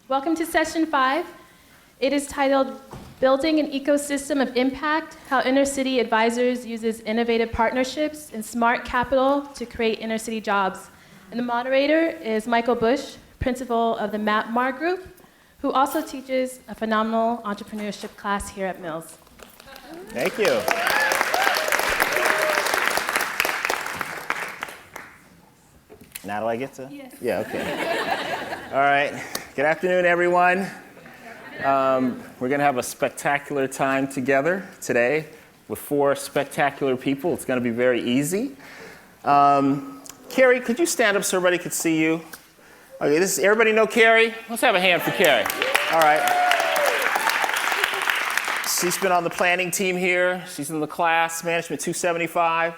Welcome to Session 5. It is titled, Building an Ecosystem of Impact, How Inner City Advisors Uses Innovative Partnerships and Smart Capital to Create Inner City Jobs. And the moderator is Michael Bush, principal of the MattMar Group, who also teaches a phenomenal entrepreneurship class here at Mills. Thank you. Now do I get to? Yes. Yeah, okay. All right. Good afternoon, everyone. We're going to have a spectacular time together today with 4 spectacular people. It's going to be very easy. Carrie, could you stand up so everybody could see you? Okay, everybody know Carrie? Let's have a hand for Carrie. All right. She's been on the planning team here. She's in the class, Management 275.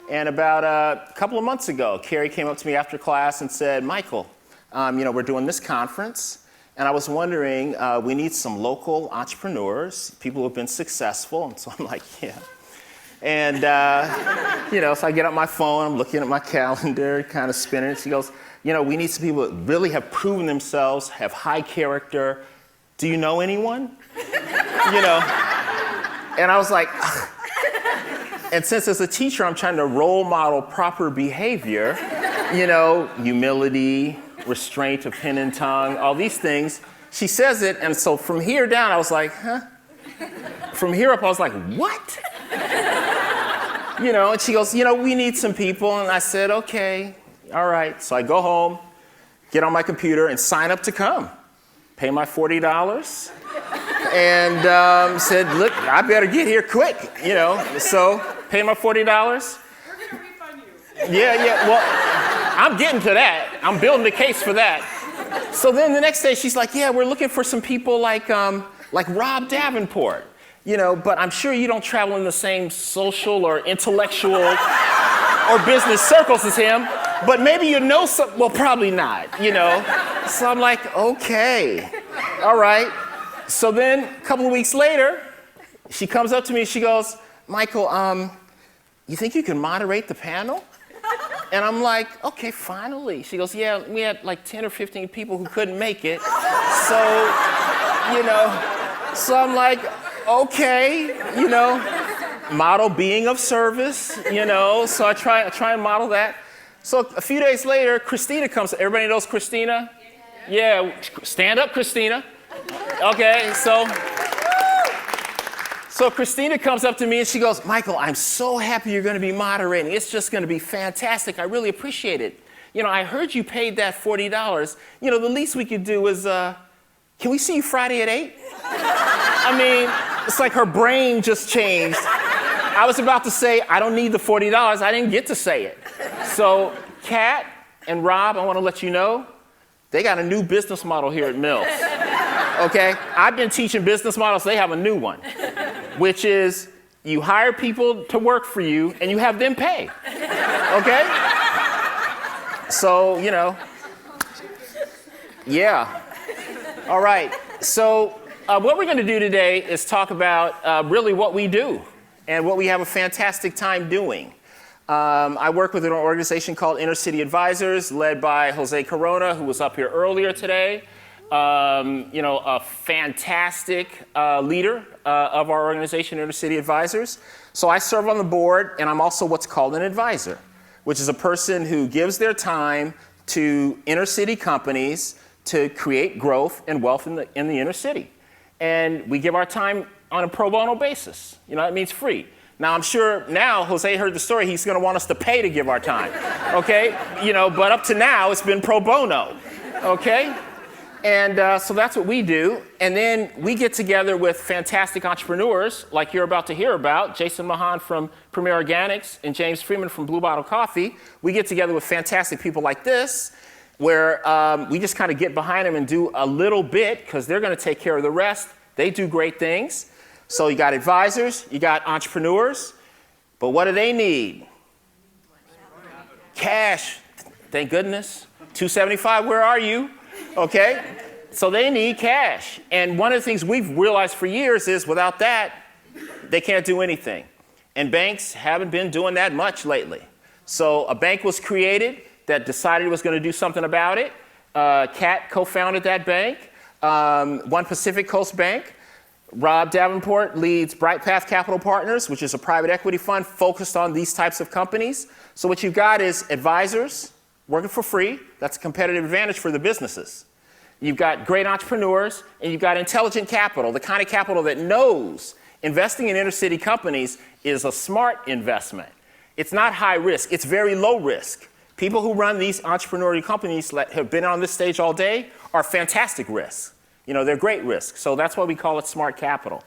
And about a couple of months ago, Carrie came up to me after class and said, Michael, we're doing this conference, and I was wondering, we need some local entrepreneurs, people who have been successful. And so I'm like, yeah. And, so I get up my phone, I'm looking at my calendar, kind of spinning. She goes, we need some people that really have proven themselves, have high character. Do you know anyone? And I was like, ugh. And since as a teacher, I'm trying to role model proper behavior, humility, restraint of pen and tongue, all these things. She says it, and so from here down, I was like, huh? From here up, I was like, what? And she goes, we need some people. And I said, okay, all right. So I go home, get on my computer, and sign up to come. Pay my $40. And said, look, I better get here quick, So pay my $40. We're going to refund you. Yeah, well, I'm getting to that. I'm building the case for that. So then the next day, she's like, yeah, we're looking for some people like Rob Davenport, but I'm sure you don't travel in the same social or intellectual or business circles as him, but maybe you know some, well, probably not, So I'm like, okay, all right. So then a couple of weeks later, she comes up to me and she goes, Michael, you think you can moderate the panel? And I'm like, okay, finally. She goes, yeah, we had like 10 or 15 people who couldn't make it. So, so I'm like, okay, model being of service, so I try and model that. So a few days later, Christina comes. Everybody knows Christina? Yeah, stand up, Christina. Okay, so Christina comes up to me and she goes, Michael, I'm so happy you're going to be moderating. It's just going to be fantastic. I really appreciate it. I heard you paid that $40. The least we could do is, can we see you Friday at 8? I mean, it's like her brain just changed. I was about to say, I don't need the $40. I didn't get to say it. So Kat and Rob, I want to let you know, they got a new business model here at Mills. Okay? I've been teaching business models. They have a new one, which is you hire people to work for you and you have them pay. Okay? So, yeah. All right. So what we're going to do today is talk about really what we do and what we have a fantastic time doing. I work with an organization called Inner City Advisors, led by Jose Corona, who was up here earlier today. A fantastic leader of our organization, Inner City Advisors. So I serve on the board, and I'm also what's called an advisor, which is a person who gives their time to inner city companies to create growth and wealth in the inner city. And we give our time on a pro bono basis. It means free. Now, I'm sure now Jose heard the story. He's going to want us to pay to give our time, okay? But up to now, it's been pro bono, okay? And so that's what we do. And then we get together with fantastic entrepreneurs like you're about to hear about, Jason Mahon from Premier Organics and James Freeman from Blue Bottle Coffee. We get together with fantastic people like this, where we just kind of get behind them and do a little bit because they're going to take care of the rest. They do great things. So you got advisors, you got entrepreneurs, but what do they need? Cash. Thank goodness. 275, where are you? Okay? So they need cash. And one of the things we've realized for years is without that, they can't do anything. And banks haven't been doing that much lately. So a bank was created that decided it was going to do something about it. Kat co-founded that bank. One PacificCoast Bank. Rob Davenport leads Brightpath Capital Partners, which is a private equity fund focused on these types of companies. So what you've got is advisors working for free. That's a competitive advantage for the businesses. You've got great entrepreneurs, and you've got intelligent capital, the kind of capital that knows investing in inner city companies is a smart investment. It's not high risk, it's very low risk. People who run these entrepreneurial companies that have been on this stage all day are fantastic risks. You know, they're great risks. So that's why we call it smart capital.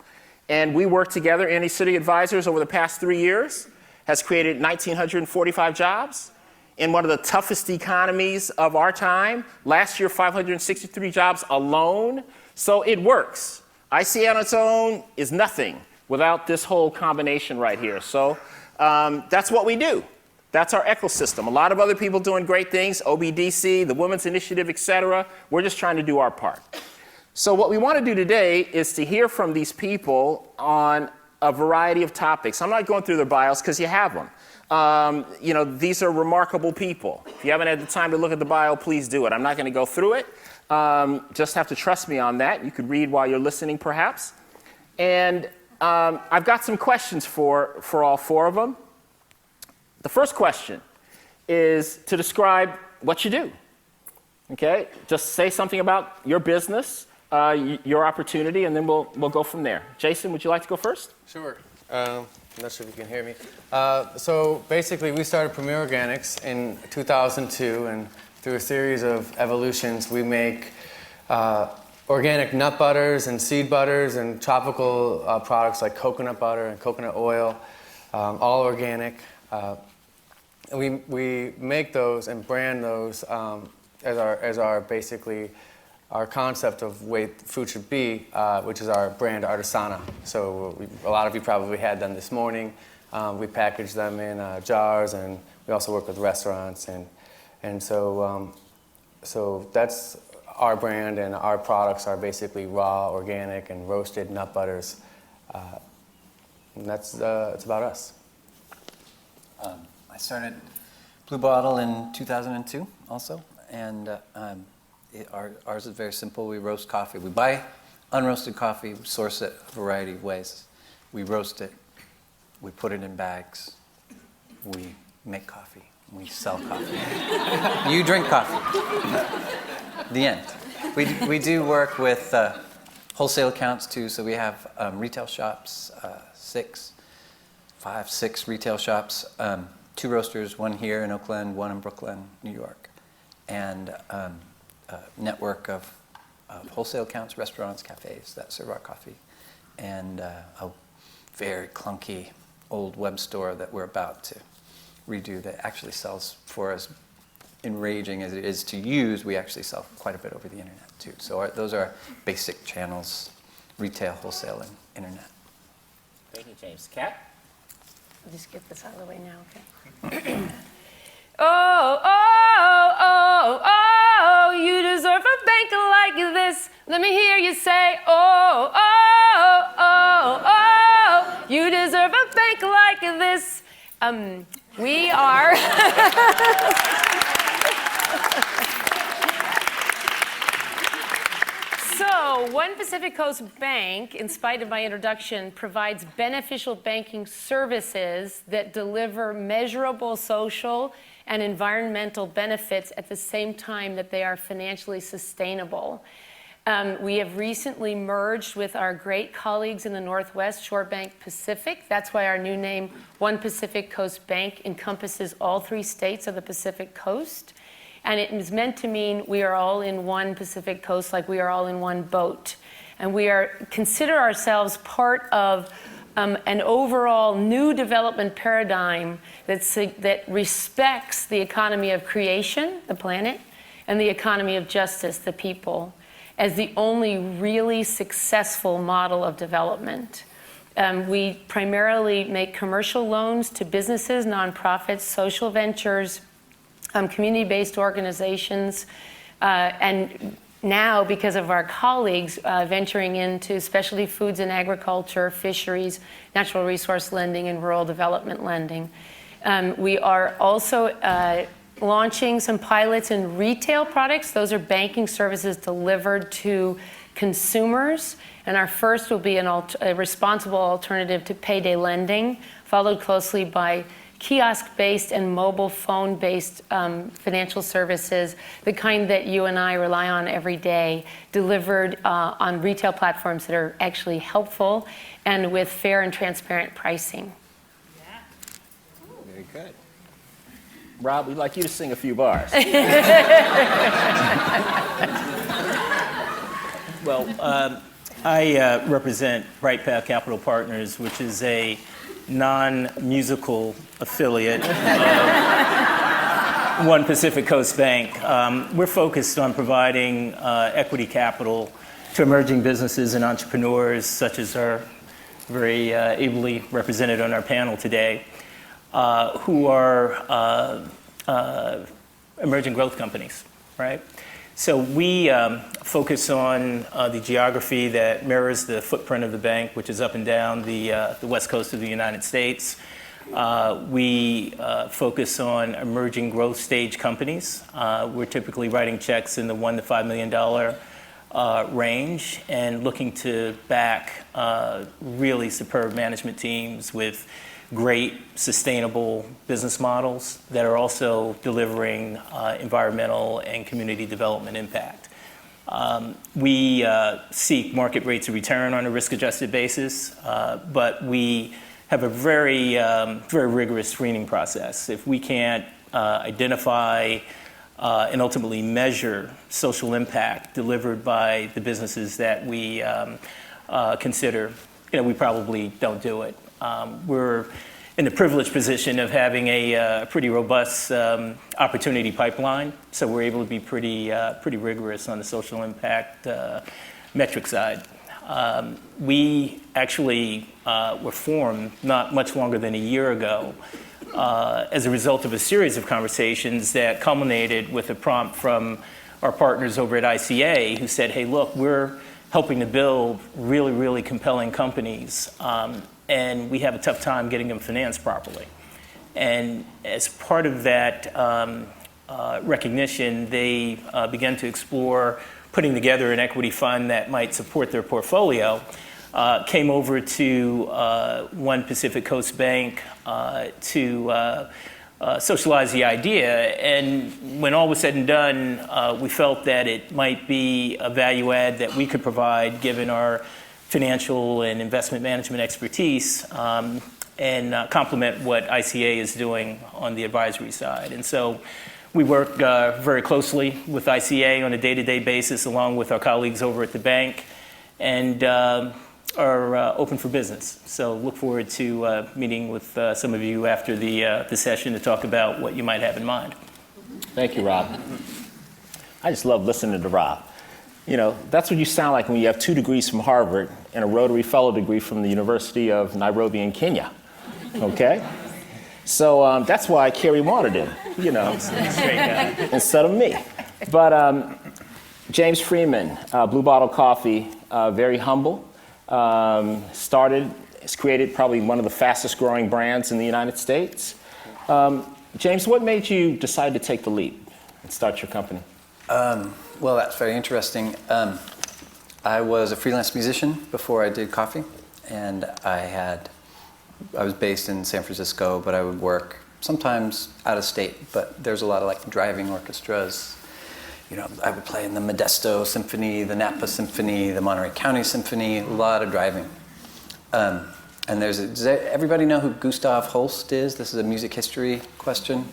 And we work together. Inner City Advisors over the past 3 years has created 1,945 jobs in one of the toughest economies of our time. Last year, 563 jobs alone. So it works. IC on its own is nothing without this whole combination right here. So that's what we do. That's our ecosystem. A lot of other people doing great things, OBDC, the Women's Initiative, et cetera. We're just trying to do our part. So what we want to do today is to hear from these people on a variety of topics. I'm not going through their bios because you have them. You know, these are remarkable people. If you haven't had the time to look at the bio, please do it. I'm not going to go through it. Just have to trust me on that. You could read while you're listening, perhaps. And I've got some questions for all four of them. The first question is to describe what you do. Okay? Just say something about your business, your opportunity, and then we'll go from there. Jason, would you like to go first? Sure. I'm not sure if you can hear me. So basically, we started Premier Organics in 2002, and through a series of evolutions, we make organic nut butters and seed butters and tropical products like coconut butter and coconut oil, all organic. And we make those and brand those as our basically our concept of way food should be, which is our brand Artisana. So a lot of you probably had them this morning. We package them in jars, and we also work with restaurants, and so that's our brand, and our products are basically raw, organic, and roasted nut butters, and that's it's about us. I started Blue Bottle in 2002 also, and ours is very simple. We roast coffee. We buy unroasted coffee, we source it a variety of ways. We roast it, we put it in bags, we make coffee, we sell coffee. You drink coffee. The end. We do work with wholesale accounts too, so we have retail shops, 6 retail shops, 2 roasters, one here in Oakland, one in Brooklyn, New York, and a network of wholesale accounts, restaurants, cafes that serve our coffee, and a very clunky old web store that we're about to redo that actually sells for as enraging as it is to use. We actually sell quite a bit over the internet too. So those are our basic channels: retail, wholesale, and internet. Thank you, James. Kat? I'll just get this out of the way now, okay? Oh, oh, oh, oh, you deserve a bank like this. Let me hear you say, oh, oh, oh, oh, you deserve a bank like this. We are... So, One Pacific Coast Bank, in spite of my introduction, provides beneficial banking services that deliver measurable social and environmental benefits at the same time that they are financially sustainable. We have recently merged with our great colleagues in the Northwest, Shore Bank Pacific. That's why our new name, One Pacific Coast Bank, encompasses all 3 states of the Pacific Coast. And it is meant to mean we are all in one Pacific Coast, like we are all in one boat. And we consider ourselves part of an overall new development paradigm that respects the economy of creation, the planet, and the economy of justice, the people, as the only really successful model of development. We primarily make commercial loans to businesses, nonprofits, social ventures, community-based organizations, and now, because of our colleagues venturing into specialty foods and agriculture, fisheries, natural resource lending, and rural development lending. We are also launching some pilots in retail products. Those are banking services delivered to consumers. And our first will be a responsible alternative to payday lending, followed closely by kiosk-based and mobile phone-based financial services, the kind that you and I rely on every day, delivered on retail platforms that are actually helpful and with fair and transparent pricing. Very good. Rob, we'd like you to sing a few bars. Well, I represent Brightpath Capital Partners, which is a non-musical affiliate of One Pacific Coast Bank. We're focused on providing equity capital to emerging businesses and entrepreneurs, such as are very ably represented on our panel today, who are emerging growth companies, right? So we focus on the geography that mirrors the footprint of the bank, which is up and down the west coast of the United States. We focus on emerging growth stage companies. We're typically writing checks in the $1 to $5 million range and looking to back really superb management teams with great sustainable business models that are also delivering environmental and community development impact. We seek market rates of return on a risk-adjusted basis, but we have a very rigorous screening process. If we can't identify and ultimately measure social impact delivered by the businesses that we consider, we probably don't do it. We're in the privileged position of having a pretty robust opportunity pipeline, so we're able to be pretty rigorous on the social impact metric side. We actually were formed not much longer than a year ago as a result of a series of conversations that culminated with a prompt from our partners over at ICA, who said, hey, look, we're helping to build really, really compelling companies, and we have a tough time getting them financed properly. And as part of that recognition, they began to explore putting together an equity fund that might support their portfolio, came over to One Pacific Coast Bank to socialize the idea. And when all was said and done, we felt that it might be a value add that we could provide given our financial and investment management expertise and complement what ICA is doing on the advisory side. And so we work very closely with ICA on a day-to-day basis along with our colleagues over at the bank and are open for business. So look forward to meeting with some of you after the session to talk about what you might have in mind. Thank you, Rob. I just love listening to Rob. That's what you sound like when you have 2 degrees from Harvard and a Rotary Fellow degree from the University of Nairobi in Kenya, okay? So that's why Kerry wanted him, instead of me. But James Freeman, Blue Bottle Coffee, very humble, it's created probably one of the fastest growing brands in the United States. James, what made you decide to take the leap and start your company? Well, that's very interesting. I was a freelance musician before I did coffee, and I was based in San Francisco, but I would work sometimes out of state, but there's a lot of driving orchestras. I would play in the Modesto Symphony, the Napa Symphony, the Monterey County Symphony, a lot of driving. And does everybody know who Gustav Holst is? This is a music history question.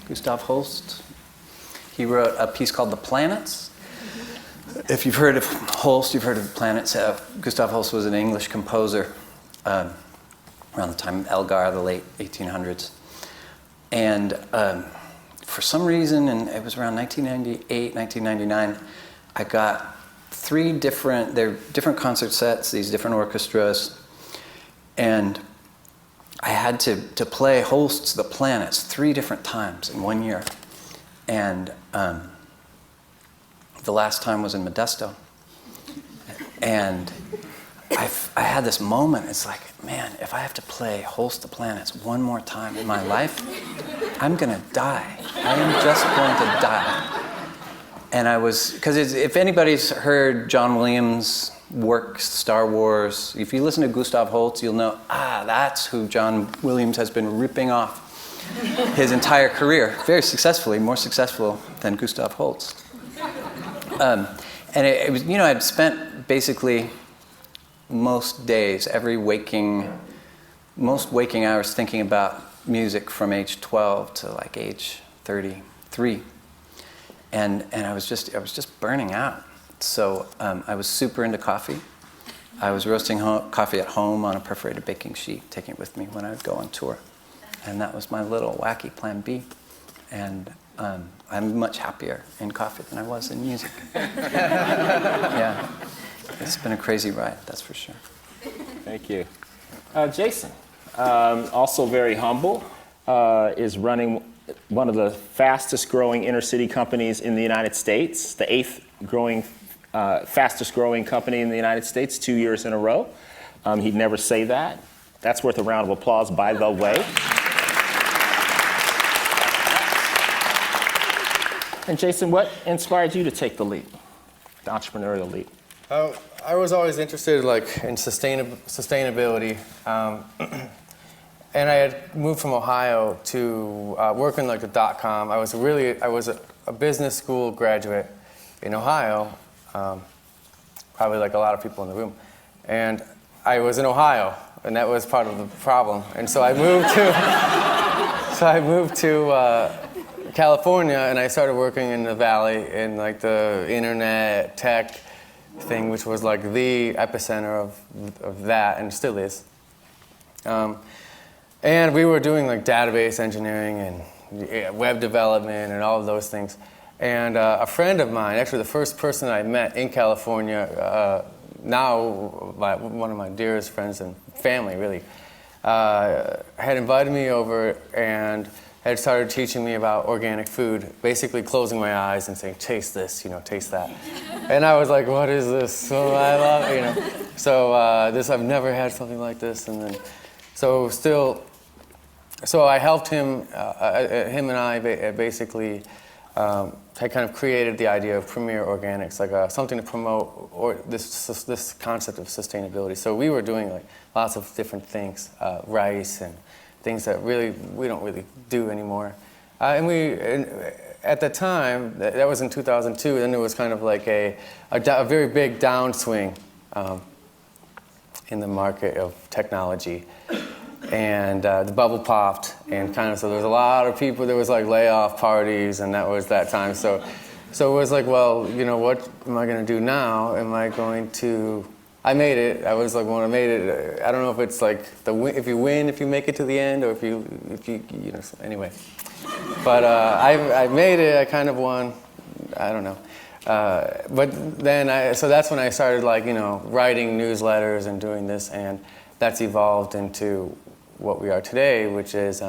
Gustav Holst. He wrote a piece called The Planets. If you've heard of Holst, you've heard of The Planets. Gustav Holst was an English composer around the time of Elgar, the late 1800s. And for some reason, and it was around 1998, 1999, I got 3 different concert sets, these different orchestras, and I had to play Holst's The Planets 3 different times in 1 year. And the last time was in Modesto. And I had this moment, it's like, man, if I have to play Holst the Planets 1 more time in my life, I'm gonna die. I am just going to die. And I was, because if anybody's heard John Williams' work, Star Wars, if you listen to Gustav Holst, you'll know, that's who John Williams has been ripping off his entire career, very successfully, more successful than Gustav Holst. And it was, I'd spent basically most days, most waking hours thinking about music from age 12 to like age 33. And I was just burning out. So I was super into coffee. I was roasting coffee at home on a perforated baking sheet, taking it with me when I would go on tour. And that was my little wacky plan B. And I'm much happier in coffee than I was in music. Yeah, it's been a crazy ride, that's for sure. Thank you. Jason, also very humble, is running one of the fastest growing inner city companies in the United States, the 8th fastest growing company in the United States, 2 years in a row. He'd never say that. That's worth a round of applause, by the way. And Jason, what inspired you to take the leap, the entrepreneurial leap? I was always interested in sustainability. And I had moved from Ohio to work in the .com. I was a business school graduate in Ohio, probably like a lot of people in the room. And I was in Ohio, and that was part of the problem. And so I moved to California, and I started working in the Valley in the internet tech thing, which was the epicenter of that, and still is. And we were doing database engineering and web development and all of those things. And a friend of mine, actually the first person I met in California, now one of my dearest friends and family really, had invited me over and had started teaching me about organic food, basically closing my eyes and saying, taste this, taste that. And I was like, what is this? So I love, So I've never had something like this. And then, so I helped him, him and I basically had kind of created the idea of Premier Organics, something to promote this concept of sustainability. So we were doing lots of different things, rice and things that we don't really do anymore. And at the time, that was in 2002, and there was kind of a very big downswing in the market of technology. And the bubble popped, and so there was a lot of people, there was layoff parties, and that was that time. So it was well, what am I going to do now? I made it. I was when I made it, I don't know if it's if you win, if you make it to the end, or if you anyway. But I made it, I kind of won, I don't know. But then, so that's when I started writing newsletters and doing this, and that's evolved into what we are today, which is,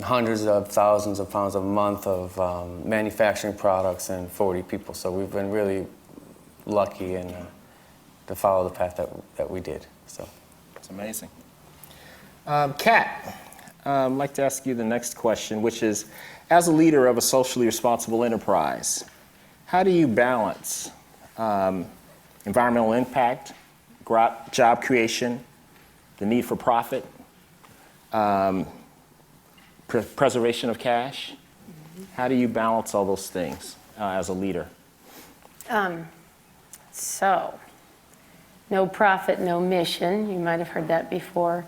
hundreds of thousands of pounds a month of manufacturing products and 40 people. So we've been really lucky and to follow the path that we did. So it's amazing. Kat, I'd like to ask you the next question, which is, as a leader of a socially responsible enterprise, how do you balance environmental impact, job creation, the need for profit, preservation of cash? How do you balance all those things as a leader? So, no profit, no mission. You might have heard that before.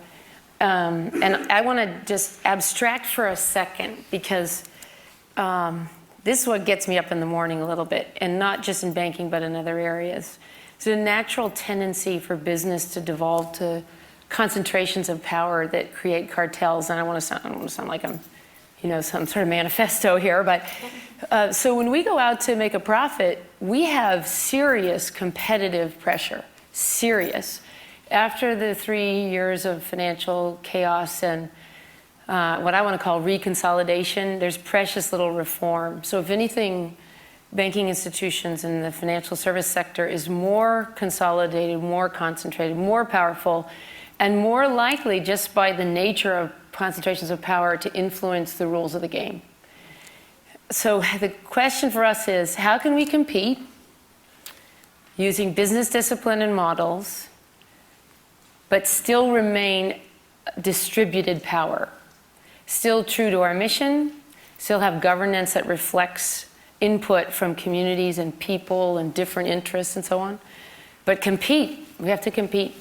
And I want to just abstract for a second, because this is what gets me up in the morning a little bit, and not just in banking, but in other areas. It's a natural tendency for business to devolve to concentrations of power that create cartels. And I don't want to sound like I'm, some sort of manifesto here, but so when we go out to make a profit, we have serious competitive pressure, serious. After the 3 years of financial chaos and what I want to call reconsolidation, there's precious little reform. So if anything, banking institutions in the financial service sector is more consolidated, more concentrated, more powerful, and more likely, just by the nature of concentrations of power, to influence the rules of the game. So the question for us is, how can we compete using business discipline and models, but still remain distributed power? Still true to our mission, still have governance that reflects input from communities and people and different interests and so on, but compete. We have to compete.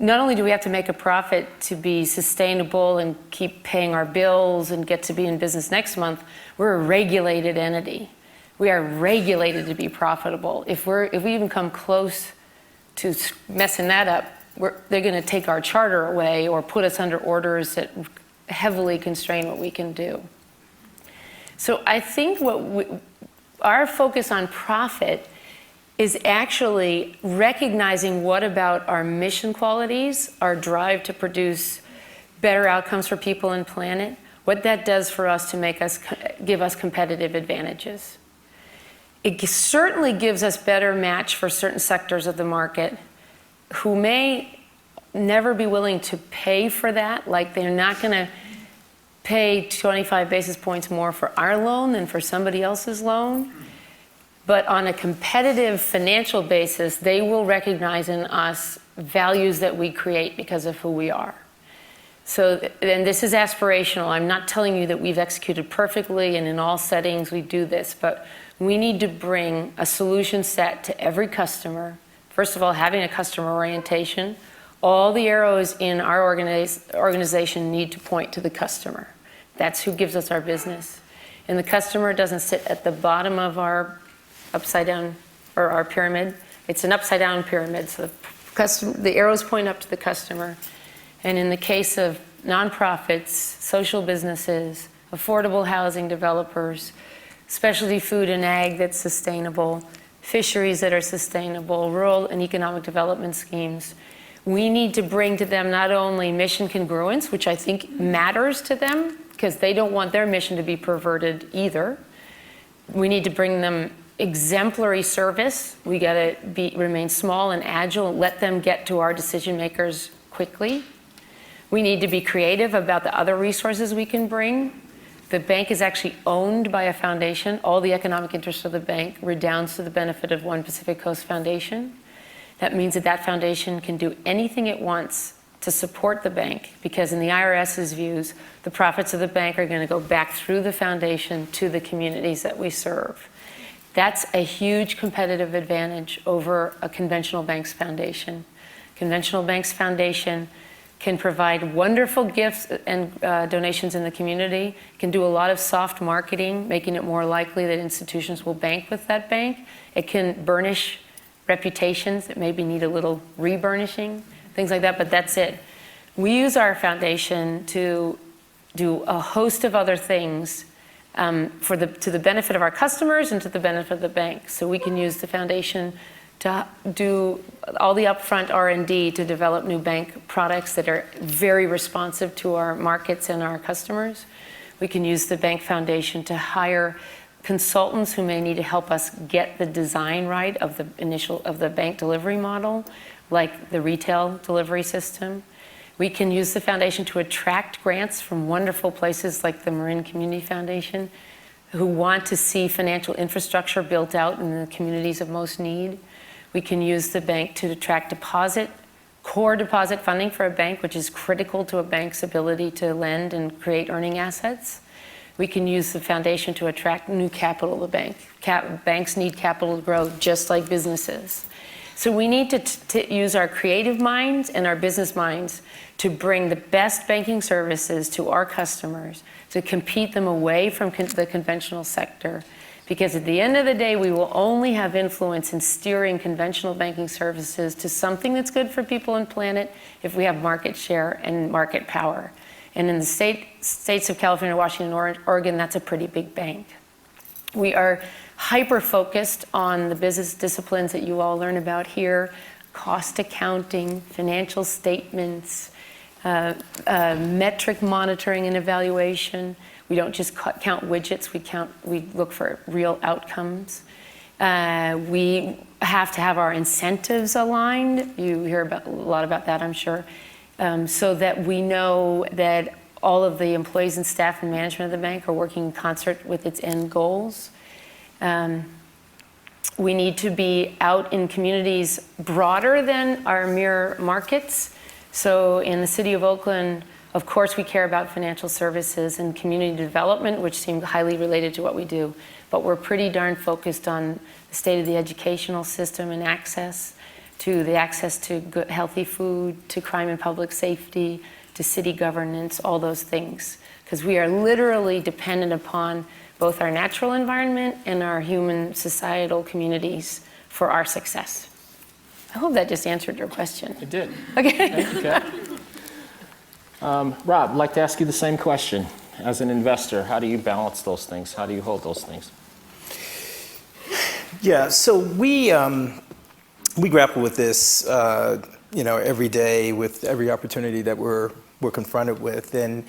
Not only do we have to make a profit to be sustainable and keep paying our bills and get to be in business next month, we're a regulated entity. We are regulated to be profitable. If we even come close to messing that up, they're going to take our charter away or put us under orders that heavily constrain what we can do. So I think our focus on profit is actually recognizing what about our mission qualities, our drive to produce better outcomes for people and planet, what that does for us to give us competitive advantages. It certainly gives us better match for certain sectors of the market who may never be willing to pay for that, like they're not going to pay 25 basis points more for our loan than for somebody else's loan. But on a competitive financial basis, they will recognize in us values that we create because of who we are. So, and this is aspirational. I'm not telling you that we've executed perfectly and in all settings we do this, but we need to bring a solution set to every customer. First of all, having a customer orientation. All the arrows in our organization need to point to the customer. That's who gives us our business. And the customer doesn't sit at the bottom of our upside down, or our pyramid. It's an upside down pyramid, so the arrows point up to the customer. And in the case of nonprofits, social businesses, affordable housing developers, specialty food and ag that's sustainable, fisheries that are sustainable, rural and economic development schemes, we need to bring to them not only mission congruence, which I think matters to them, because they don't want their mission to be perverted either. We need to bring them exemplary service. We got to remain small and agile and let them get to our decision makers quickly. We need to be creative about the other resources we can bring. The bank is actually owned by a foundation. All the economic interests of the bank redounds to the benefit of One Pacific Coast Foundation. That means that that foundation can do anything it wants to support the bank, because in the IRS's views, the profits of the bank are going to go back through the foundation to the communities that we serve. That's a huge competitive advantage over a conventional bank's foundation. Conventional bank's foundation can provide wonderful gifts and donations in the community, can do a lot of soft marketing, making it more likely that institutions will bank with that bank. It can burnish reputations that maybe need a little reburnishing, things like that, but that's it. We use our foundation to do a host of other things to the benefit of our customers and to the benefit of the bank. So we can use the foundation to do all the upfront R&D to develop new bank products that are very responsive to our markets and our customers. We can use the bank foundation to hire consultants who may need to help us get the design right of the bank delivery model, like the retail delivery system. We can use the foundation to attract grants from wonderful places like the Marin Community Foundation, who want to see financial infrastructure built out in the communities of most need. We can use the bank to attract core deposit funding for a bank, which is critical to a bank's ability to lend and create earning assets. We can use the foundation to attract new capital to the bank. Banks need capital to grow just like businesses. So we need to use our creative minds and our business minds to bring the best banking services to our customers, to compete them away from the conventional sector. Because at the end of the day, we will only have influence in steering conventional banking services to something that's good for people and planet if we have market share and market power. And in the states of California, Washington, Oregon, that's a pretty big bank. We are hyper-focused on the business disciplines that you all learn about here: cost accounting, financial statements, metric monitoring and evaluation. We don't just count widgets, we look for real outcomes. We have to have our incentives aligned. You hear a lot about that, I'm sure. So that we know that all of the employees and staff and management of the bank are working in concert with its end goals. We need to be out in communities broader than our mere markets. So in the city of Oakland, of course, we care about financial services and community development, which seem highly related to what we do. But we're pretty darn focused on the state of the educational system and access to good, healthy food, to crime and public safety, to city governance, all those things. Because we are literally dependent upon both our natural environment and our human societal communities for our success. I hope that just answered your question. It did. Okay. Okay. Rob, I'd like to ask you the same question. As an investor, how do you balance those things? How do you hold those things? Yeah, so we grapple with this, every day with every opportunity that we're confronted with, and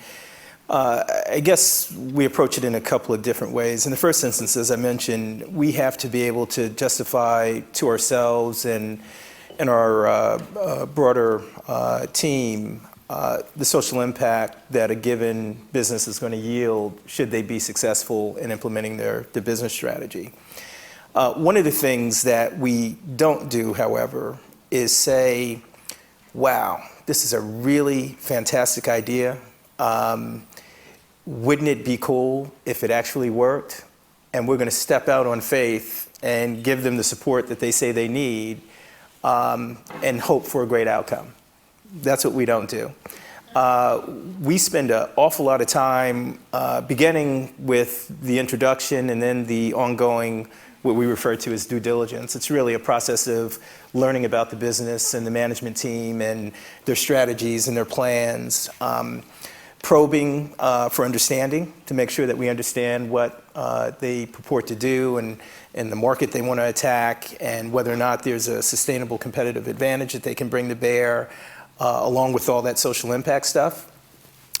I guess we approach it in a couple of different ways. In the first instance, as I mentioned, we have to be able to justify to ourselves and our broader team the social impact that a given business is going to yield should they be successful in implementing their business strategy. One of the things that we don't do, however, is say, wow, this is a really fantastic idea. Wouldn't it be cool if it actually worked? And we're going to step out on faith and give them the support that they say they need and hope for a great outcome. That's what we don't do. We spend an awful lot of time beginning with the introduction and then the ongoing, what we refer to as due diligence. It's really a process of learning about the business and the management team and their strategies and their plans, probing for understanding to make sure that we understand what they purport to do and the market they want to attack and whether or not there's a sustainable competitive advantage that they can bring to bear, along with all that social impact stuff.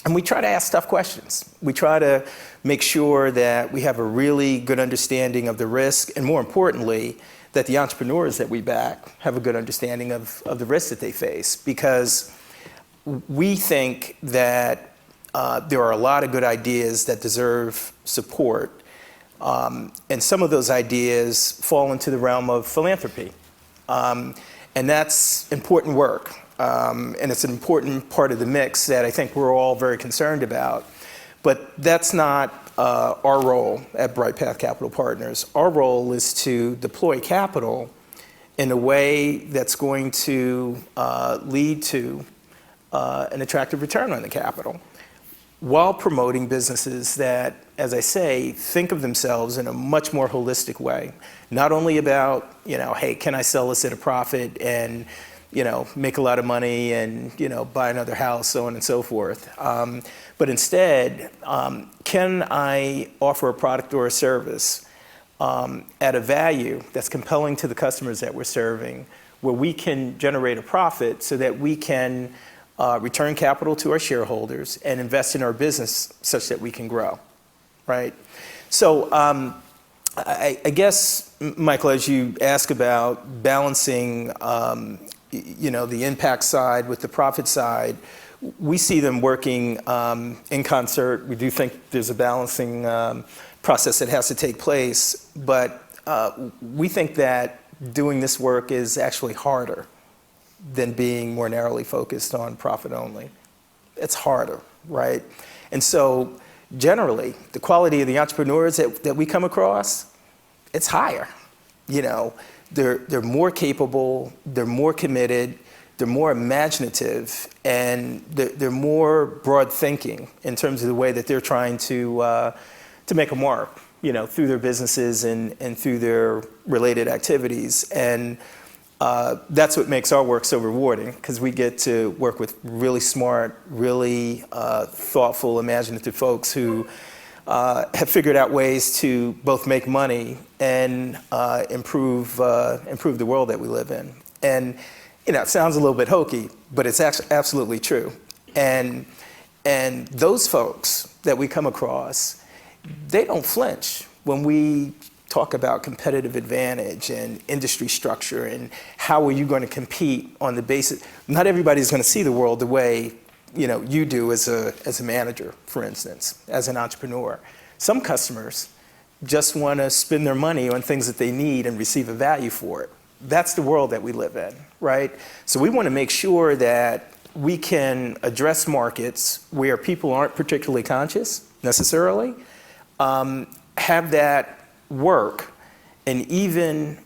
And we try to ask tough questions. We try to make sure that we have a really good understanding of the risk, and more importantly, that the entrepreneurs that we back have a good understanding of the risks that they face. Because we think that there are a lot of good ideas that deserve support, and some of those ideas fall into the realm of philanthropy. And that's important work. And it's an important part of the mix that I think we're all very concerned about. But that's not our role at Brightpath Capital Partners. Our role is to deploy capital in a way that's going to lead to an attractive return on the capital, while promoting businesses that, as I say, think of themselves in a much more holistic way. Not only about, hey, can I sell this at a profit and make a lot of money and, buy another house, so on and so forth. But instead, can I offer a product or a service at a value that's compelling to the customers that we're serving, where we can generate a profit so that we can return capital to our shareholders and invest in our business such that we can grow, right? So I guess, Michael, as you ask about balancing the impact side with the profit side, we see them working in concert. We do think there's a balancing process that has to take place, but we think that doing this work is actually harder than being more narrowly focused on profit only. It's harder, right? And so generally, the quality of the entrepreneurs that we come across, it's higher. They're more capable, they're more committed, they're more imaginative, and they're more broad thinking in terms of the way that they're trying to make a mark, through their businesses and through their related activities. And that's what makes our work so rewarding, because we get to work with really smart, really thoughtful, imaginative folks who have figured out ways to both make money and improve the world that we live in. And it sounds a little bit hokey, but it's absolutely true. And those folks that we come across, they don't flinch when we talk about competitive advantage and industry structure and how are you going to compete on the basis. Not everybody's going to see the world the way you do as a manager, for instance, as an entrepreneur. Some customers just want to spend their money on things that they need and receive a value for it. That's the world that we live in, right? So we want to make sure that we can address markets where people aren't particularly conscious necessarily, have that work, and even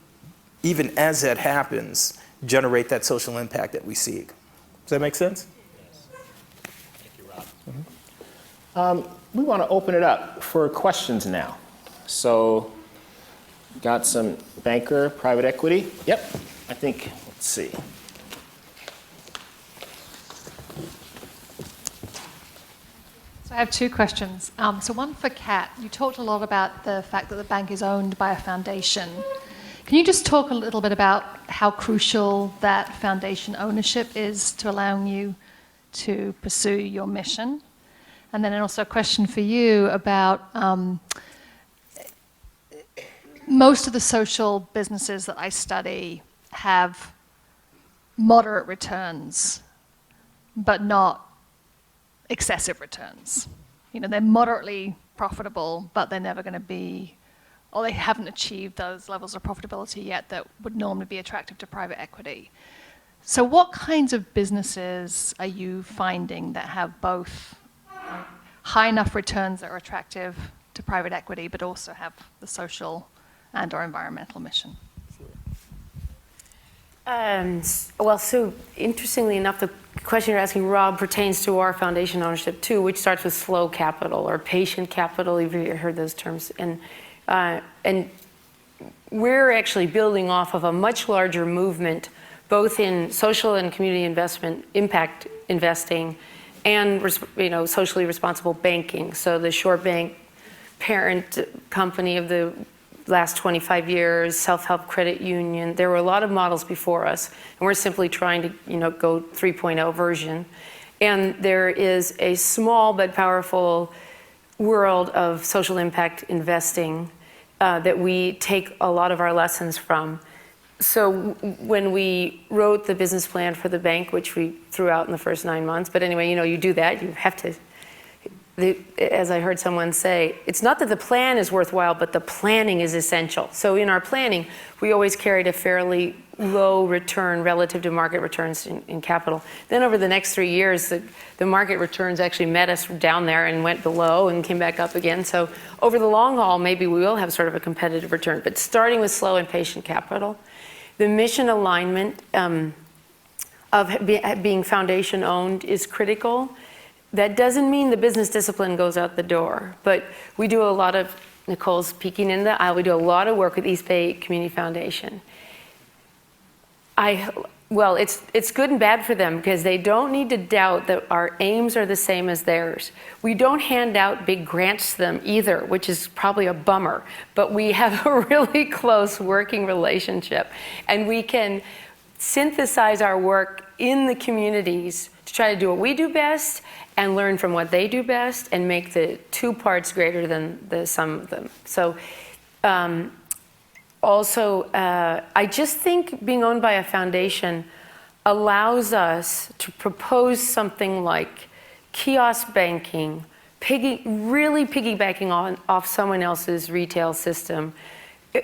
as that happens, generate that social impact that we seek. Does that make sense? Yes. Thank you, Rob. We want to open it up for questions now. So, got some banker, private equity. Yep, I think, let's see. So I have two questions. So one for Kat. You talked a lot about the fact that the bank is owned by a foundation. Can you just talk a little bit about how crucial that foundation ownership is to allowing you to pursue your mission? And then also a question for you about most of the social businesses that I study have moderate returns, but not excessive returns. They're moderately profitable, but they're never going to be, or they haven't achieved those levels of profitability yet that would normally be attractive to private equity. So what kinds of businesses are you finding that have both high enough returns that are attractive to private equity, but also have the social and/or environmental mission? Well, so interestingly enough, the question you're asking, Rob, pertains to our foundation ownership too, which starts with slow capital or patient capital. You've heard those terms, and we're actually building off of a much larger movement, both in social and community investment, impact investing, and socially responsible banking. So the short bank parent company of the last 25 years, self-help credit union. There were a lot of models before us, and we're simply trying to go 3.0 version. And there is a small but powerful world of social impact investing that we take a lot of our lessons from. So when we wrote the business plan for the bank, which we threw out in the first 9 months, but anyway, you do that, you have to, as I heard someone say, it's not that the plan is worthwhile, but the planning is essential. So in our planning, we always carried a fairly low return relative to market returns in capital. Then over the next 3 years, the market returns actually met us down there and went below and came back up again. So over the long haul, maybe we will have sort of a competitive return. But starting with slow and patient capital, the mission alignment of being foundation owned is critical. That doesn't mean the business discipline goes out the door, but we do a lot of, Nicole's peeking in the aisle, we do a lot of work with East Bay Community Foundation. Well, it's good and bad for them because they don't need to doubt that our aims are the same as theirs. We don't hand out big grants to them either, which is probably a bummer, but we have a really close working relationship, and we can synthesize our work in the communities to try to do what we do best and learn from what they do best and make the two parts greater than the sum of them. So I just think being owned by a foundation allows us to propose something like kiosk banking, really piggybacking off someone else's retail system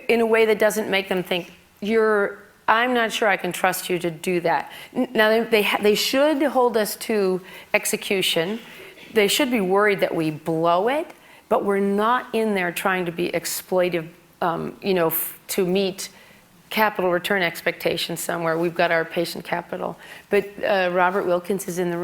in a way that doesn't make them think, I'm not sure I can trust you to do that. Now, they should hold us to execution. They should be worried that we blow it, but we're not in there trying to be exploitive, to meet capital return expectations somewhere. We've got our patient capital. But Robert Wilkins was in the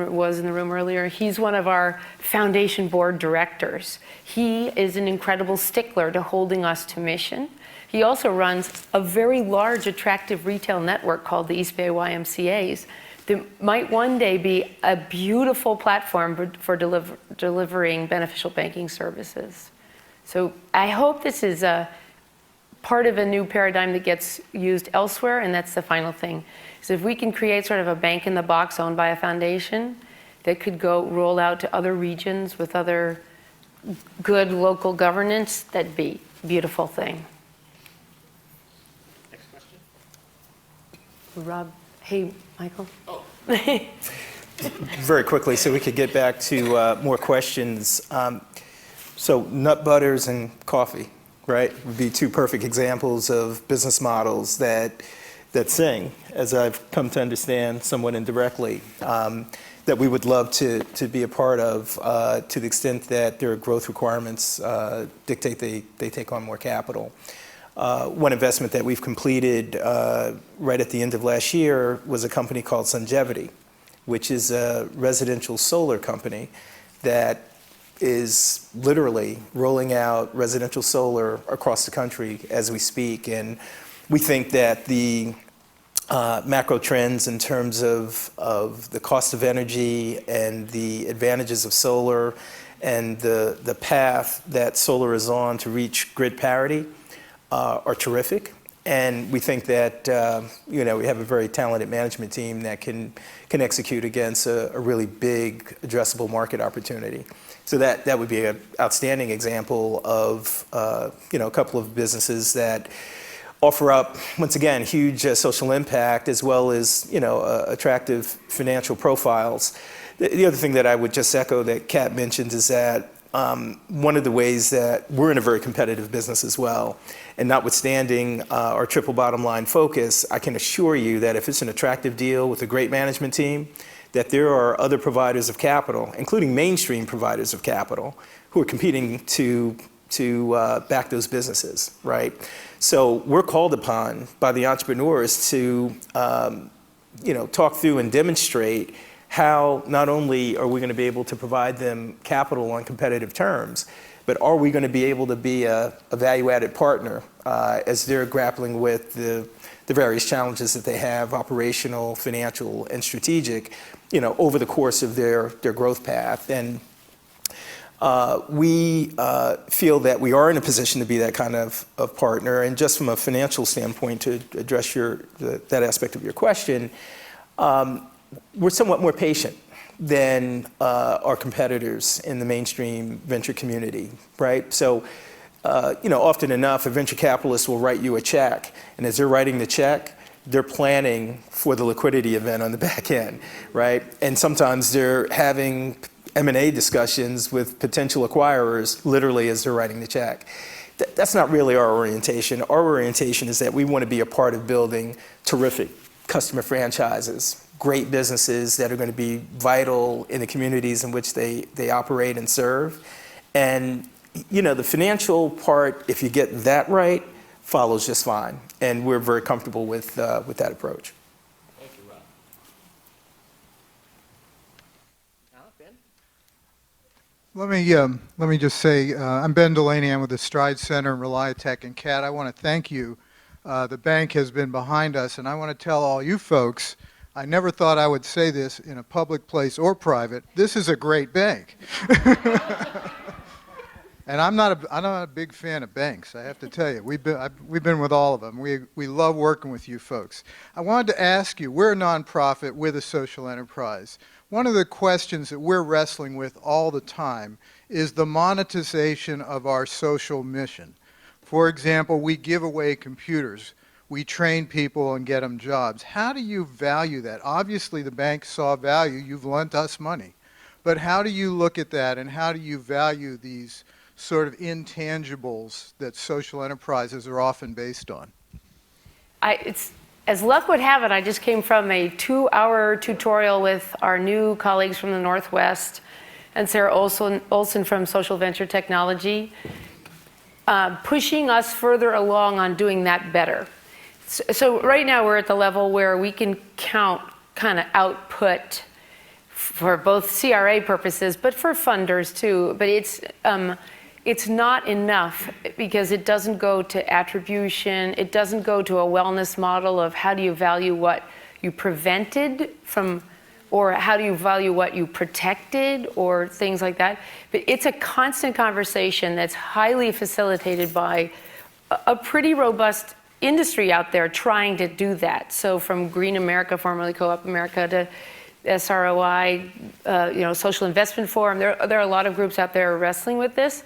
room earlier. He's one of our foundation board directors. He is an incredible stickler to holding us to mission. He also runs a very large, attractive retail network called the East Bay YMCAs that might one day be a beautiful platform for delivering beneficial banking services. So I hope this is a part of a new paradigm that gets used elsewhere, and that's the final thing. So if we can create sort of a bank in the box owned by a foundation that could go roll out to other regions with other good local governance, that'd be a beautiful thing. Next question. Rob, hey, Michael. Oh. very quickly so we could get back to more questions. So nut butters and coffee, right, would be two perfect examples of business models that sing, as I've come to understand somewhat indirectly, that we would love to be a part of to the extent that their growth requirements dictate they take on more capital. One investment that we've completed right at the end of last year was a company called Sungevity, which is a residential solar company that is literally rolling out residential solar across the country as we speak. And we think that the macro trends in terms of the cost of energy and the advantages of solar and the path that solar is on to reach grid parity are terrific. And we think that we have a very talented management team that can execute against a really big addressable market opportunity. So that would be an outstanding example of a couple of businesses that offer up, once again, huge social impact as well as attractive financial profiles. The other thing that I would just echo that Kat mentioned is that one of the ways that we're in a very competitive business as well, and notwithstanding our triple bottom line focus, I can assure you that if it's an attractive deal with a great management team, that there are other providers of capital, including mainstream providers of capital, who are competing to back those businesses, right? So we're called upon by the entrepreneurs to talk through and demonstrate how not only are we going to be able to provide them capital on competitive terms, but are we going to be able to be a value-added partner as they're grappling with the various challenges that they have, operational, financial, and strategic, over the course of their growth path. And we feel that we are in a position to be that kind of partner. And just from a financial standpoint, to address that aspect of your question, we're somewhat more patient than our competitors in the mainstream venture community, right? So, often enough, a venture capitalist will write you a check, and as they're writing the check, they're planning for the liquidity event on the back end, right? And sometimes they're having M&A discussions with potential acquirers literally as they're writing the check. That's not really our orientation. Our orientation is that we want to be a part of building terrific customer franchises, great businesses that are going to be vital in the communities in which they operate and serve. And, the financial part, if you get that right, follows just fine. And we're very comfortable with that approach. Thank you, Rob. Ben? Let me just say, I'm Ben Delaney. I'm with the Stride Center and Reliatech. And Kat, I want to thank you. The bank has been behind us, and I want to tell all you folks, I never thought I would say this in a public place or private. This is a great bank. And I'm not a big fan of banks, I have to tell you. We've been with all of them. We love working with you folks. I wanted to ask you, we're a nonprofit with a social enterprise. One of the questions that we're wrestling with all the time is the monetization of our social mission. For example, we give away computers. We train people and get them jobs. How do you value that? Obviously, the bank saw value. You've lent us money. But how do you look at that, and how do you value these sort of intangibles that social enterprises are often based on? As luck would have it, I just came from a 2-hour tutorial with our new colleagues from the Northwest and Sarah Olson from Social Venture Technology, pushing us further along on doing that better. So right now we're at the level where we can count kind of output for both CRA purposes, but for funders too. But it's not enough because it doesn't go to attribution. It doesn't go to a wellness model of how do you value what you prevented from, or how do you value what you protected, or things like that. But it's a constant conversation that's highly facilitated by a pretty robust industry out there trying to do that. So from Green America, formerly Co-op America, to SROI, Social Investment Forum, there are a lot of groups out there wrestling with this.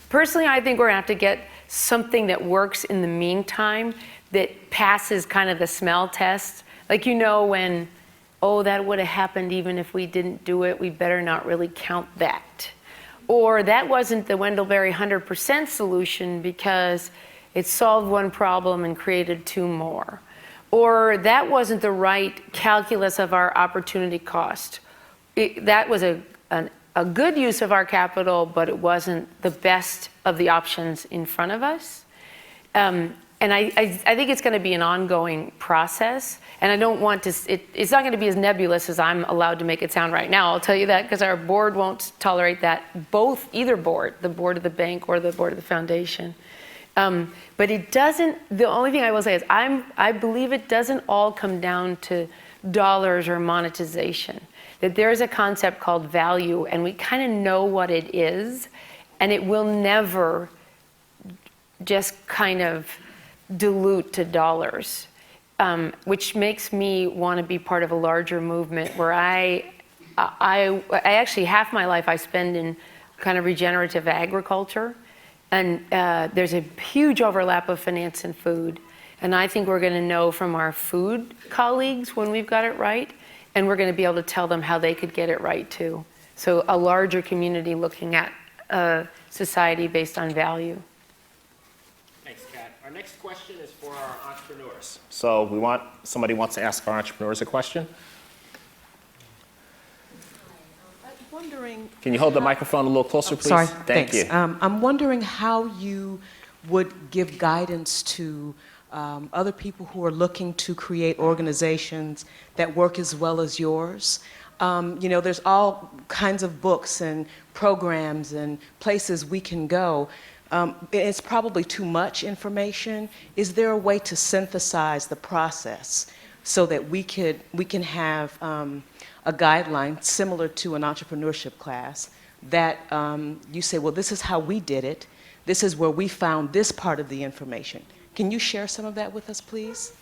Personally, I think we're going to have to get something that works in the meantime that passes kind of the smell test. Like, when oh, that would have happened even if we didn't do it, we better not really count that. Or that wasn't the Wendell-Berry 100% solution because it solved one problem and created two more. Or that wasn't the right calculus of our opportunity cost. That was a good use of our capital, but it wasn't the best of the options in front of us. And I think it's going to be an ongoing process. And I don't want to, it's not going to be as nebulous as I'm allowed to make it sound right now. I'll tell you that because our board won't tolerate that, either board, the board of the bank or the board of the foundation. But it doesn't, the only thing I will say is I believe it doesn't all come down to dollars or monetization. That there is a concept called value, and we kind of know what it is, and it will never just kind of dilute to dollars, which makes me want to be part of a larger movement where I actually, half my life I spend in kind of regenerative agriculture, and there's a huge overlap of finance and food, and I think we're going to know from our food colleagues when we've got it right, and we're going to be able to tell them how they could get it right too. So a larger community looking at society based on value. Thanks, Kat. Our next question is for our entrepreneurs. So somebody wants to ask our entrepreneurs a question. I'm wondering. Can you hold the microphone a little closer, please? Sorry, Thank thanks. you. I'm wondering how you would give guidance to other people who are looking to create organizations that work as well as yours. There's all kinds of books and programs and places we can go. It's probably too much information. Is there a way to synthesize the process so that we can have a guideline similar to an entrepreneurship class that you say, well, this is how we did it. This is where we found this part of the information. Can you share some of that with us, please?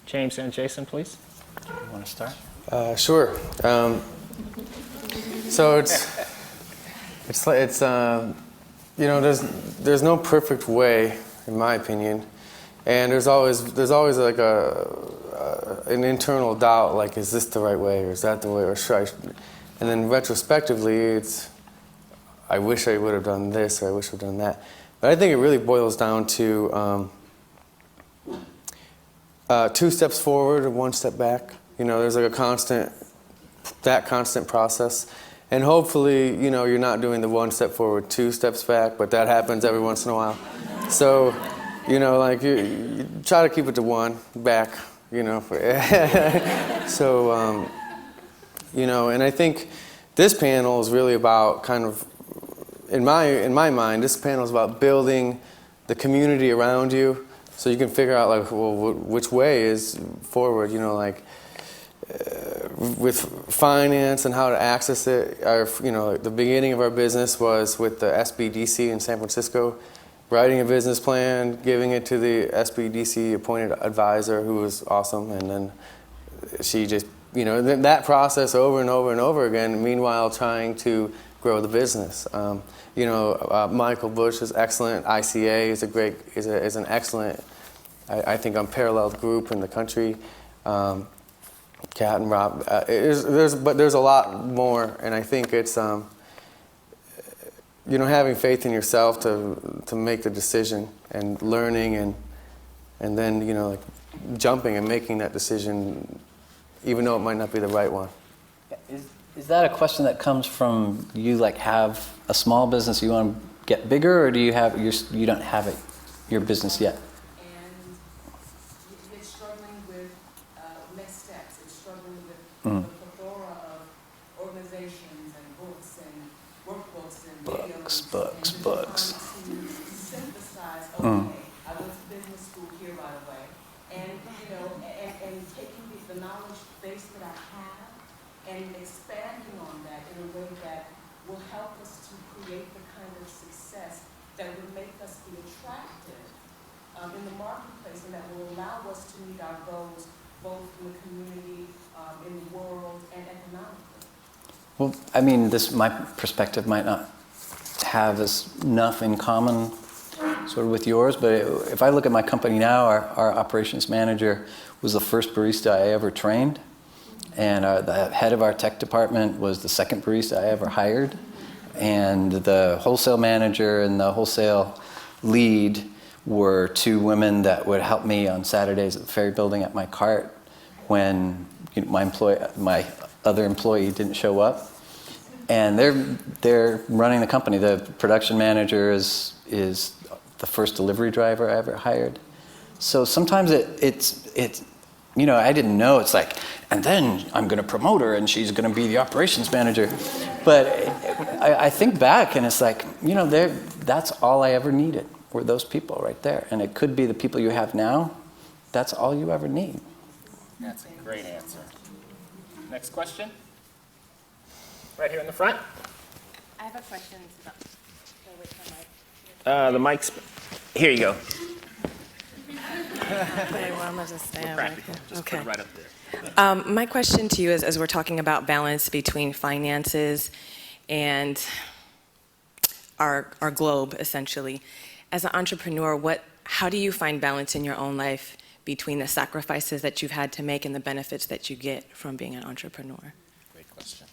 James and Jason, please. You want to start? Sure. So there's no perfect way, in my opinion, and there's always like an internal doubt, like, is this the right way, or is that the way, or should I? And then retrospectively, it's, I wish I would have done this, or I wish I would have done that. But I think it really boils down to 2 steps forward and 1 step back. There's like a constant process. And hopefully, you're not doing the 1 step forward, 2 steps back, but that happens every once in a while. So, like you try to keep it to 1 back, So, and I think this panel is really about kind of, in my mind, this panel is about building the community around you, so you can figure out, like, well, which way is forward, with finance and how to access it. The beginning of our business was with the SBDC in San Francisco, writing a business plan, giving it to the SBDC appointed advisor, who was awesome, and then she just, that process over and over and over again, meanwhile trying to grow the business. Michael Bush is excellent. ICA is an excellent, I think, unparalleled group in the country. Kat and Rob, but there's a lot more, and I think it's having faith in yourself to make the decision, and learning, and then like jumping and making that decision, even though it might not be the right one. Is that a question that comes from you, like, have a small business, you want to get bigger, or do you don't have it, your business yet? And it's struggling with next steps. It's struggling with the plethora of organizations and books and workbooks and videos. Books. To synthesize, okay, I went to business school here right away, and and taking the knowledge base that I have and expanding on that in a way that will help us to create the kind of success that would make us be attractive in the marketplace, and that will allow us to meet our goals both in the community, in the world, and economically. Well, I mean, my perspective might not have enough in common sort of with yours, but if I look at my company now, our operations manager was the first barista I ever trained, And the head of our tech department was the second barista I ever hired. And the wholesale manager and the wholesale lead were two women that would help me on Saturdays at the Ferry Building at my cart when my other employee didn't show up. And they're running the company. The production manager is the first delivery driver I ever hired. So sometimes it's I didn't know. It's like, and then I'm going to promote her, and she's going to be the operations manager. But I think back, and it's like, that's all I ever needed were those people right there. And it could be the people you have now. That's all you ever need. That's a great answer. Next question. Right here in the front. I have a question. Wait for The mic's, here you go. Okay, well, I'm going to just stand Practical. right Just okay. put it right up there. My question to you is, as we're talking about balance between finances and our globe, essentially, as an entrepreneur, how do you find balance in your own life between the sacrifices that you've had to make and the benefits that you get from being an entrepreneur? Great question.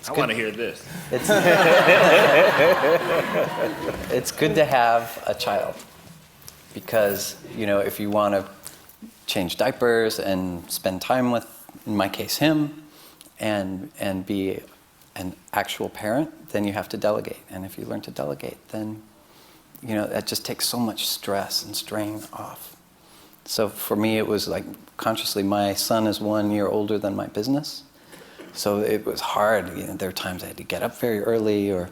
I want to hear this. It's good to have a child because, if you want to change diapers and spend time with, in my case, him, and be an actual parent, then you have to delegate. And if you learn to delegate, then, that just takes so much stress and strain off. So for me, it was like consciously, my son is 1 year older than my business. So it was hard. There were times I had to get up very early or,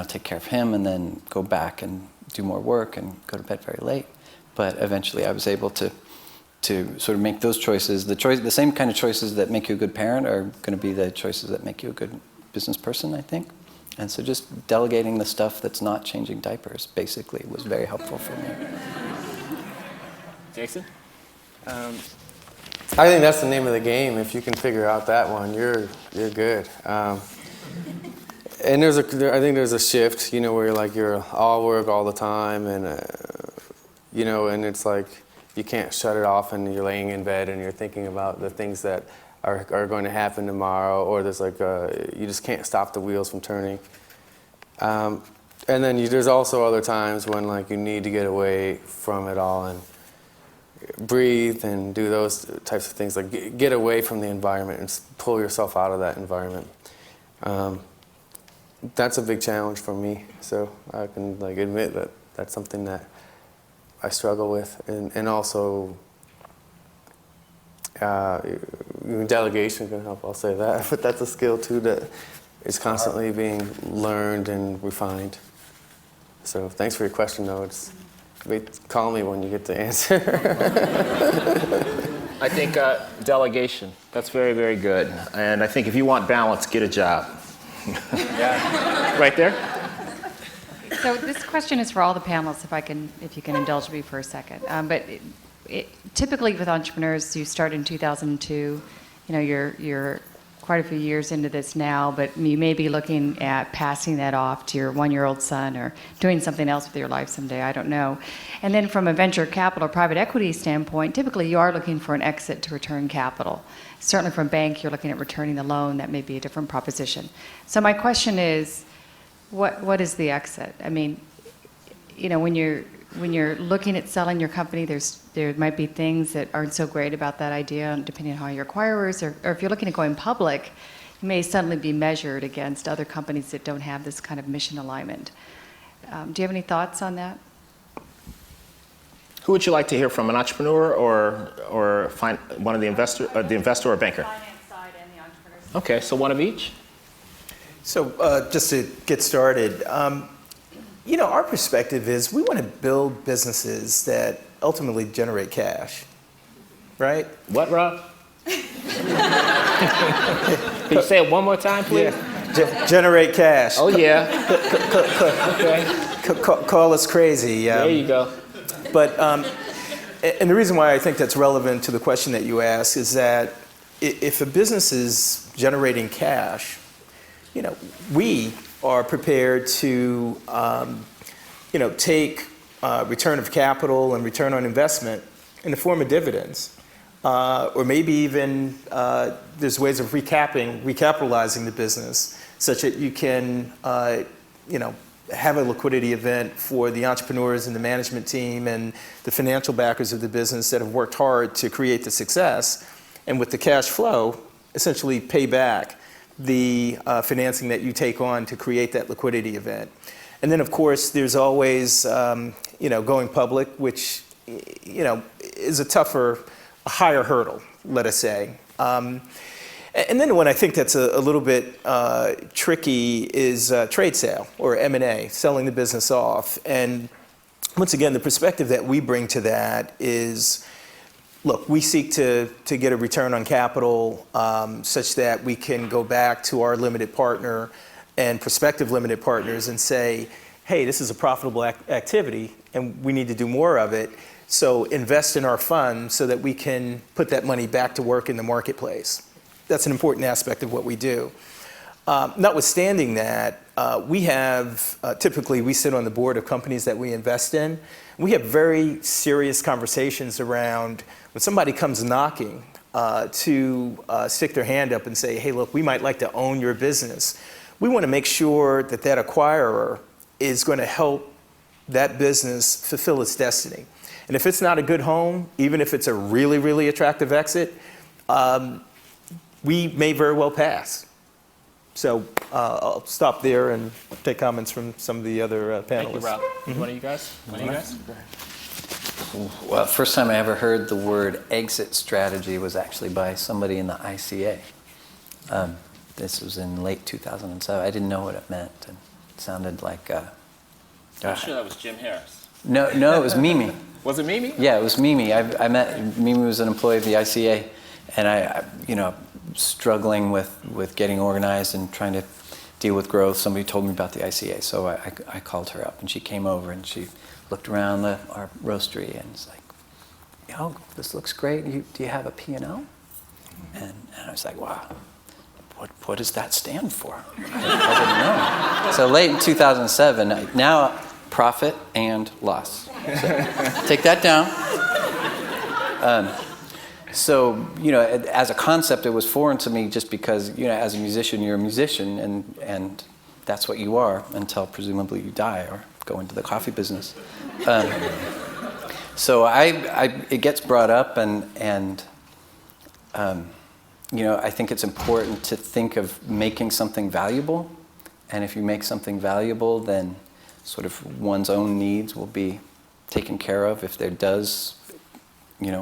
take care of him and then go back and do more work and go to bed very late. But eventually I was able to sort of make those choices. The same kind of choices that make you a good parent are going to be the choices that make you a good business person, I think. And so just delegating the stuff that's not changing diapers, basically, was very helpful for me. Jason? I think that's the name of the game. If you can figure out that one, you're good. And I think there's a shift, where you're all work all the time, and and it's like you can't shut it off, and you're laying in bed and you're thinking about the things that are going to happen tomorrow, or there's you just can't stop the wheels from turning. And then there's also other times when you need to get away from it all and breathe and do those types of things, get away from the environment and pull yourself out of that environment. That's a big challenge for me, so I can admit that that's something that I struggle with, and also delegation can help, I'll say that, but that's a skill too that is constantly being learned and refined. So thanks for your question, though. Call me when you get the answer. I think delegation, that's very, very good. And I think if you want balance, get a job. Right there? So this question is for all the panelists, if you can indulge me for a second. But typically with entrepreneurs, you start in 2002. You're quite a few years into this now, but you may be looking at passing that off to your 1-year-old son or doing something else with your life someday, I don't know. And then from a venture capital or private equity standpoint, typically you are looking for an exit to return capital. Certainly from a bank, you're looking at returning the loan. That may be a different proposition. So my question is, what is the exit? I mean, when you're looking at selling your company, there might be things that aren't so great about that idea, depending on how your acquirers, or if you're looking at going public, you may suddenly be measured against other companies that don't have this kind of mission alignment. Do you have any thoughts on that? Who would you like to hear from, an entrepreneur or one of the investor or banker? Finance side and the entrepreneur side. Okay, so one of each. So just to get started, our perspective is we want to build businesses that ultimately generate cash, right? What, Rob? Can you say it one more time, please? Yeah. Generate cash. Oh, yeah. Okay. Call us crazy. There you go. But, and the reason why I think that's relevant to the question that you asked is that if a business is generating cash, we are prepared to, take return of capital and return on investment in the form of dividends. or maybe even there's ways of recapitalizing the business such that you can, have a liquidity event for the entrepreneurs and the management team and the financial backers of the business that have worked hard to create the success, and with the cash flow, essentially pay back the financing that you take on to create that liquidity event. And then, of course, there's always, going public, which, is a higher hurdle, let us say. And then one I think that's a little bit tricky is trade sale or M&A, selling the business off. And once again, the perspective that we bring to that is, look, we seek to get a return on capital such that we can go back to our limited partner and prospective limited partners and say, hey, this is a profitable activity and we need to do more of it. So invest in our fund so that we can put that money back to work in the marketplace. That's an important aspect of what we do. Notwithstanding that, we have, typically we sit on the board of companies that we invest in. We have very serious conversations around when somebody comes knocking to stick their hand up and say, hey, look, we might like to own your business. We want to make sure that that acquirer is going to help that business fulfill its destiny. And if it's not a good home, even if it's a really, really attractive exit, we may very well pass. So I'll stop there and take comments from some of the other panelists. Thank you, Rob. One of you guys? Well, first time I ever heard the word exit strategy was actually by somebody in the ICA. This was in late 2007. I didn't know what it meant. And it sounded like... I'm sure that was Jim Harris. No, it was Mimi. Was it Mimi? Yeah, it was Mimi. I met Mimi was an employee of the ICA, and I struggling with getting organized and trying to deal with growth. Somebody told me about the ICA, so I called her up, and she came over and she looked around our roastery and was like, "Oh, this looks great. Do you have a P&L?" And I was like, "Wow, what does that stand for?" I didn't know. So late in 2007, now profit and loss. So, take that down. So, as a concept, it was foreign to me just because, as a musician, you're a musician, and that's what you are until presumably you die or go into the coffee business. So it gets brought up, and I think it's important to think of making something valuable, and if you make something valuable, then sort of one's own needs will be taken care of if there does,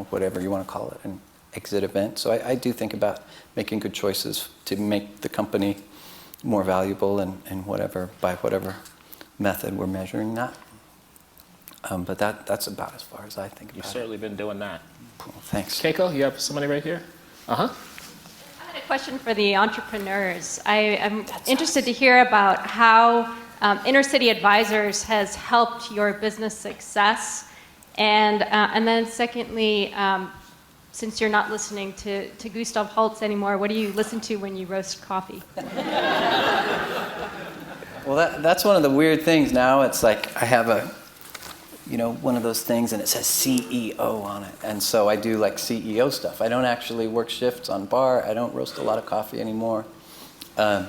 whatever you want to call it, an exit event. So I do think about making good choices to make the company more valuable and by whatever method we're measuring that. But that's about as far as I think about it. You've certainly been doing that. Cool, thanks. Keiko, you have somebody right here? Uh-huh. I had a question for the entrepreneurs. I'm interested to hear about how Inner City Advisors has helped your business success. And then secondly, since you're not listening to Gustav Holst anymore, what do you listen to when you roast coffee? Well, that's one of the weird things now. It's like I have one of those things and it says CEO on it. And so I do like CEO stuff. I don't actually work shifts on bar. I don't roast a lot of coffee anymore. I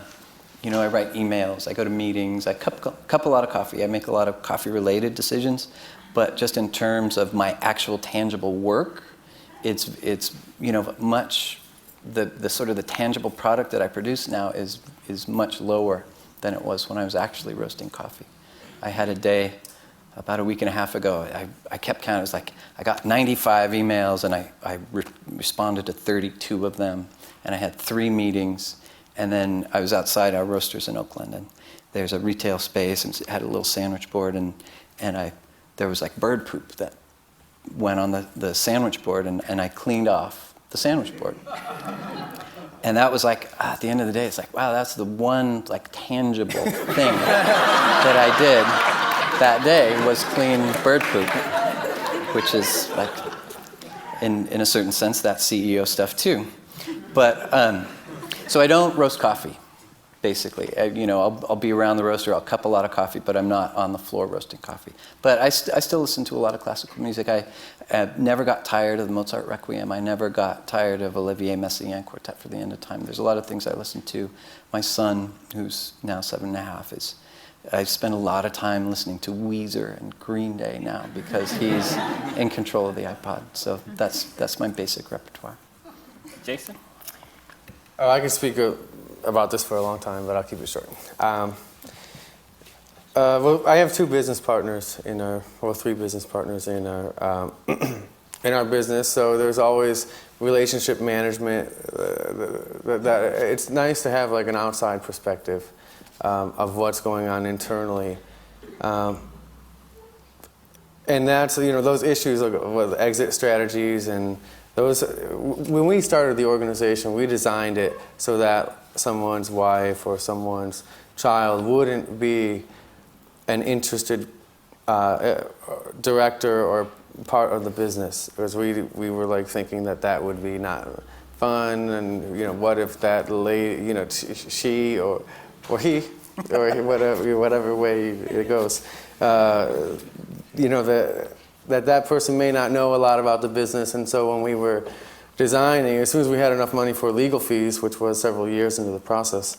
write emails. I go to meetings. I cup a lot of coffee. I make a lot of coffee-related decisions. But just in terms of my actual tangible work, it's much the sort of the tangible product that I produce now is much lower than it was when I was actually roasting coffee. I had a day about a week and a half ago. I kept counting. It was like I got 95 emails and I responded to 32 of them, and I had 3 meetings. And then I was outside our roasters in Oakland, and there's a retail space and it had a little sandwich board, and there was like bird poop that went on the sandwich board, and I cleaned off the sandwich board. And that was like, at the end of the day, it's like, wow, that's the one like tangible thing that I did that day was clean bird poop, which is like, in a certain sense, that's CEO stuff too. But, so I don't roast coffee. basically. I'll be around the roaster, I'll cup a lot of coffee, but I'm not on the floor roasting coffee. But I still listen to a lot of classical music. I never got tired of the Mozart Requiem. I never got tired of Olivier Messiaen Quartet for the End of Time. There's a lot of things I listen to. My son, who's now 7.5, I spend a lot of time listening to Weezer and Green Day now because he's in control of the iPod. So that's my basic repertoire. Jason? Oh, I can speak about this for a long time, but I'll keep it short. Well, I have 2 business partners three business partners in our in our business. So there's always relationship management. It's nice to have like an outside perspective of what's going on internally, and that's those issues with exit strategies and those. When we started the organization, we designed it so that someone's wife or someone's child wouldn't be an interested director or part of the business, because we were like thinking that would be not fun, and what if that lady, she or he or whatever way it goes, that person may not know a lot about the business. And so when we were designing, as soon as we had enough money for legal fees, which was several years into the process,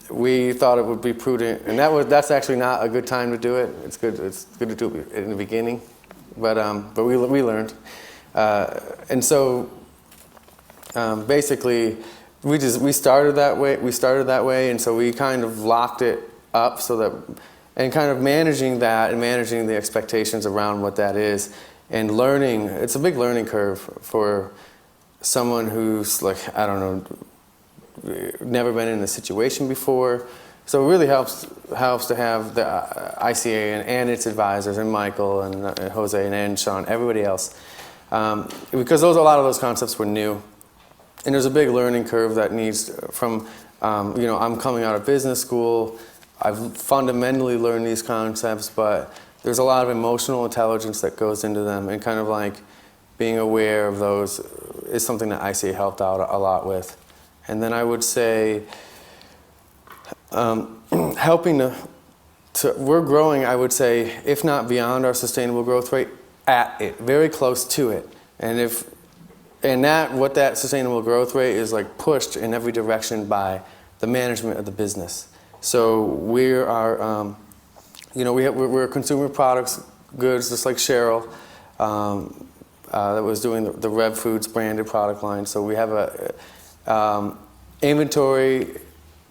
we thought it would be prudent, and that's actually not a good time to do it. It's good to do it in the beginning, but we learned, and so basically we started that way, and so we kind of locked it up so that, and kind of managing that and managing the expectations around what that is, and learning. It's a big learning curve for someone who's like, I don't know, never been in a situation before. So it really helps to have the ICA and its advisors, and Michael and Jose and Sean, everybody else, because a lot of those concepts were new, and there's a big learning curve that needs from. I'm coming out of business school. I've fundamentally learned these concepts, but there's a lot of emotional intelligence that goes into them, and kind of like being aware of those is something that ICA helped out a lot with. And then I would say helping we're growing, I would say, if not beyond our sustainable growth rate, at it, very close to it. And what that sustainable growth rate is like pushed in every direction by the management of the business. So we are, we're consumer products, goods, just like Cheryl, that was doing the Rev Foods branded product line. So we have a inventory,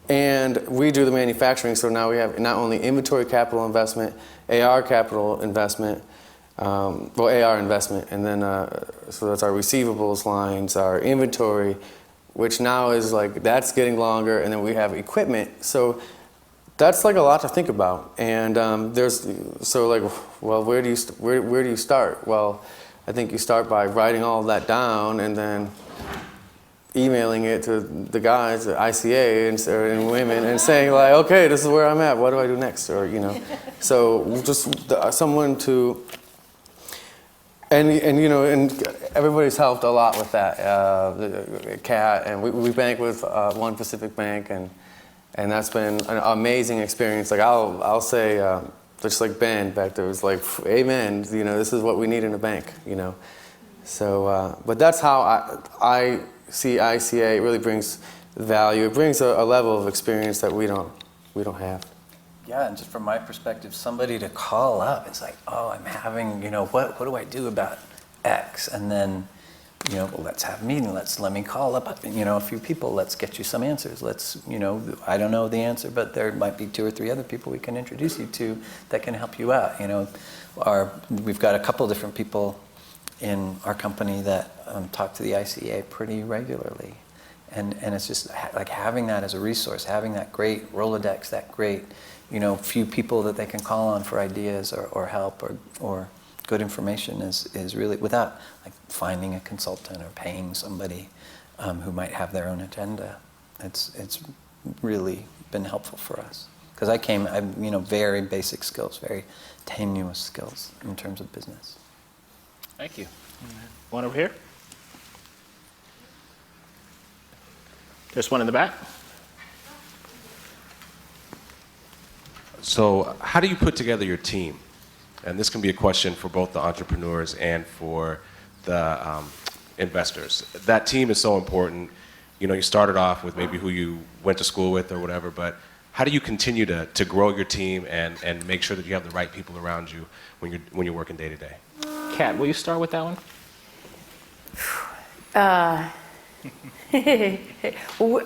and we do the manufacturing. So now we have not only inventory capital investment, AR capital investment, AR investment, and then so that's our receivables lines, our inventory, which now is like, that's getting longer, and then we have equipment. So that's like a lot to think about. And where do you start? Well, I think you start by writing all of that down and then emailing it to the guys at ICA and women and saying like, okay, this is where I'm at. What do I do next? Or so just someone to, and everybody's helped a lot with that. Kat, and we bank with One Pacific Bank, and that's been an amazing experience. Like I'll say, just like Ben back there was like, amen. This is what we need in a bank. So, but that's how I see ICA. It really brings value. It brings a level of experience that we don't have. Yeah, and just from my perspective, somebody to call up, it's like, oh, I'm having, what do I do about X? And then, well, let's have a meeting. Let me call up, a few people. Let's get you some answers. I don't know the answer, but there might be 2 or 3 other people we can introduce you to that can help you out. We've got a couple different people in our company that talk to the ICA pretty regularly. And it's just like having that as a resource, having that great Rolodex, that great, few people that they can call on for ideas or help or good information is really, without like finding a consultant or paying somebody who might have their own agenda. It's really been helpful for us. Because I'm very basic skills, very tenuous skills in terms of business. Thank you. One over here. There's one in the back. So how do you put together your team? And this can be a question for both the entrepreneurs and for the investors. That team is so important. You know, you started off with maybe who you went to school with or whatever, but how do you continue to grow your team and make sure that you have the right people around you when you're working day to day? Kat, will you start with that one?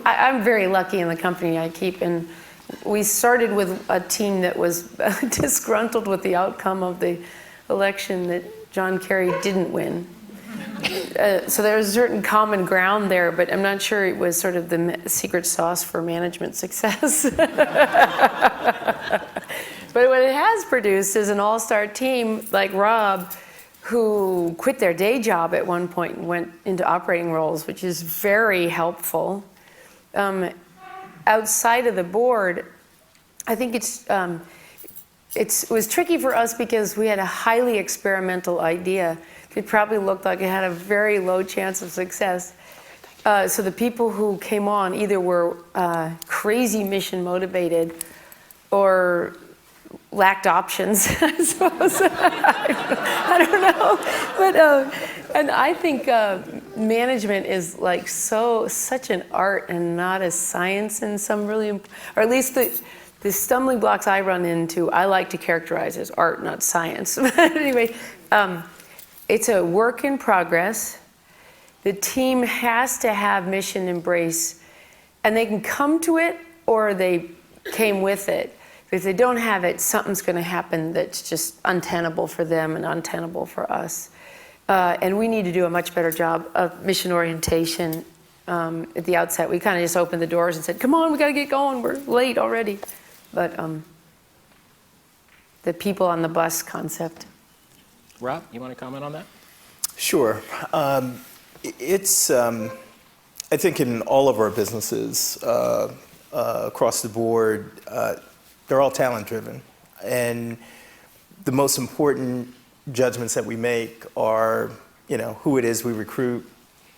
I'm very lucky in the company I keep, and we started with a team that was disgruntled with the outcome of the election that John Kerry didn't win. So there's a certain common ground there, but I'm not sure it was sort of the secret sauce for management success. But what it has produced is an all-star team like Rob, who quit their day job at one point and went into operating roles, which is very helpful. Outside of the board, I think it was tricky for us because we had a highly experimental idea. It probably looked like it had a very low chance of success. So the people who came on either were crazy mission motivated or lacked options, I suppose. I don't know. But, and I think management is like such an art and not a science in some really, or at least the stumbling blocks I run into, I like to characterize as art, not science. But anyway, it's a work in progress. The team has to have mission embrace, and they can come to it or they came with it. If they don't have it, something's going to happen that's just untenable for them and untenable for us. And we need to do a much better job of mission orientation at the outset. We kind of just opened the doors and said, come on, we got to get going. We're late already. But the people on the bus concept. Rob, you want to comment on that? Sure. It's, I think in all of our businesses across the board, they're all talent driven. And the most important judgments that we make are, who it is we recruit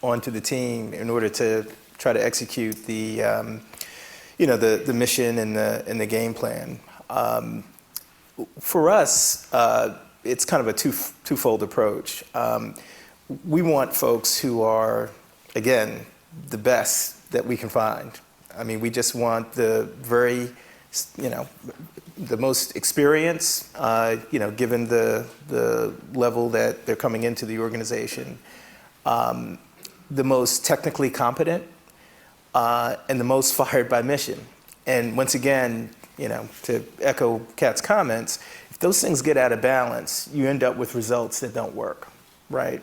onto the team in order to try to execute the mission and the game plan. For us, it's kind of a twofold approach. We want folks who are, again, the best that we can find. I mean, we just want the very, the most experience, given the level that they're coming into the organization, the most technically competent, and the most fired by mission. And once again, to echo Kat's comments, if those things get out of balance, you end up with results that don't work, right?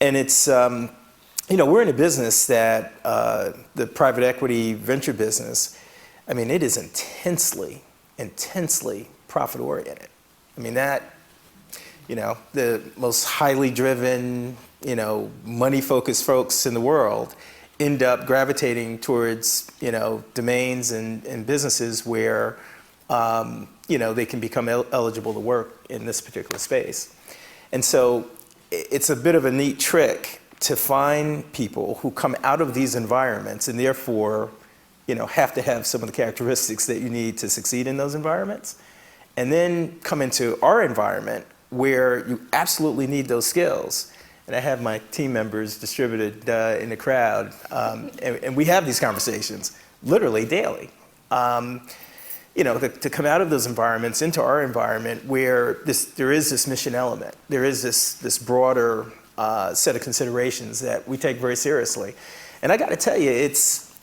And it's, we're in a business that, the private equity venture business, I mean, it is intensely profit-oriented. I mean, that, the most highly driven, money-focused folks in the world end up gravitating towards, domains and businesses where, they can become eligible to work in this particular space. And so it's a bit of a neat trick to find people who come out of these environments and therefore, have to have some of the characteristics that you need to succeed in those environments, and then come into our environment where you absolutely need those skills. And I have my team members distributed in the crowd, and we have these conversations literally daily. To come out of those environments into our environment where there is this mission element, there is this broader set of considerations that we take very seriously. And I got to tell you, it's,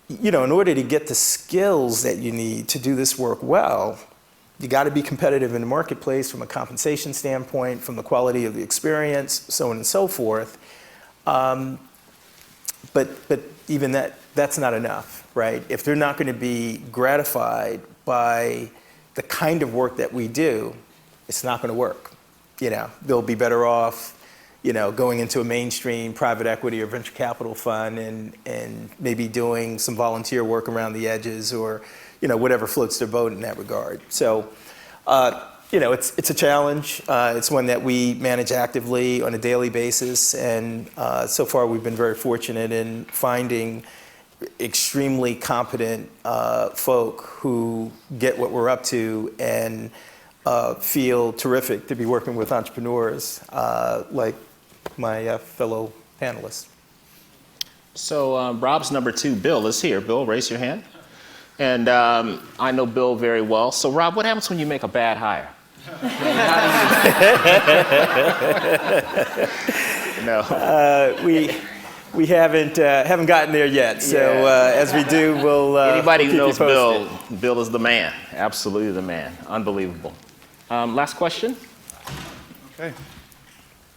in order to get the skills that you need to do this work well, you got to be competitive in the marketplace from a compensation standpoint, from the quality of the experience, so on and so forth. But even that's not enough, right? If they're not going to be gratified by the kind of work that we do, it's not going to work. They'll be better off, going into a mainstream private equity or venture capital fund and maybe doing some volunteer work around the edges or, whatever floats their boat in that regard. So, it's a challenge. It's one that we manage actively on a daily basis. And so far we've been very fortunate in finding, extremely competent folk who get what we're up to and feel terrific to be working with entrepreneurs like my fellow panelists. So Rob's number 2, Bill, is here. Bill, raise your hand. And I know Bill very well. So Rob, what happens when you make a bad hire? No. We haven't gotten there yet. So as we do, we'll anybody who keep knows you posted. Bill is the man. Absolutely the man. Unbelievable. Last question. Okay.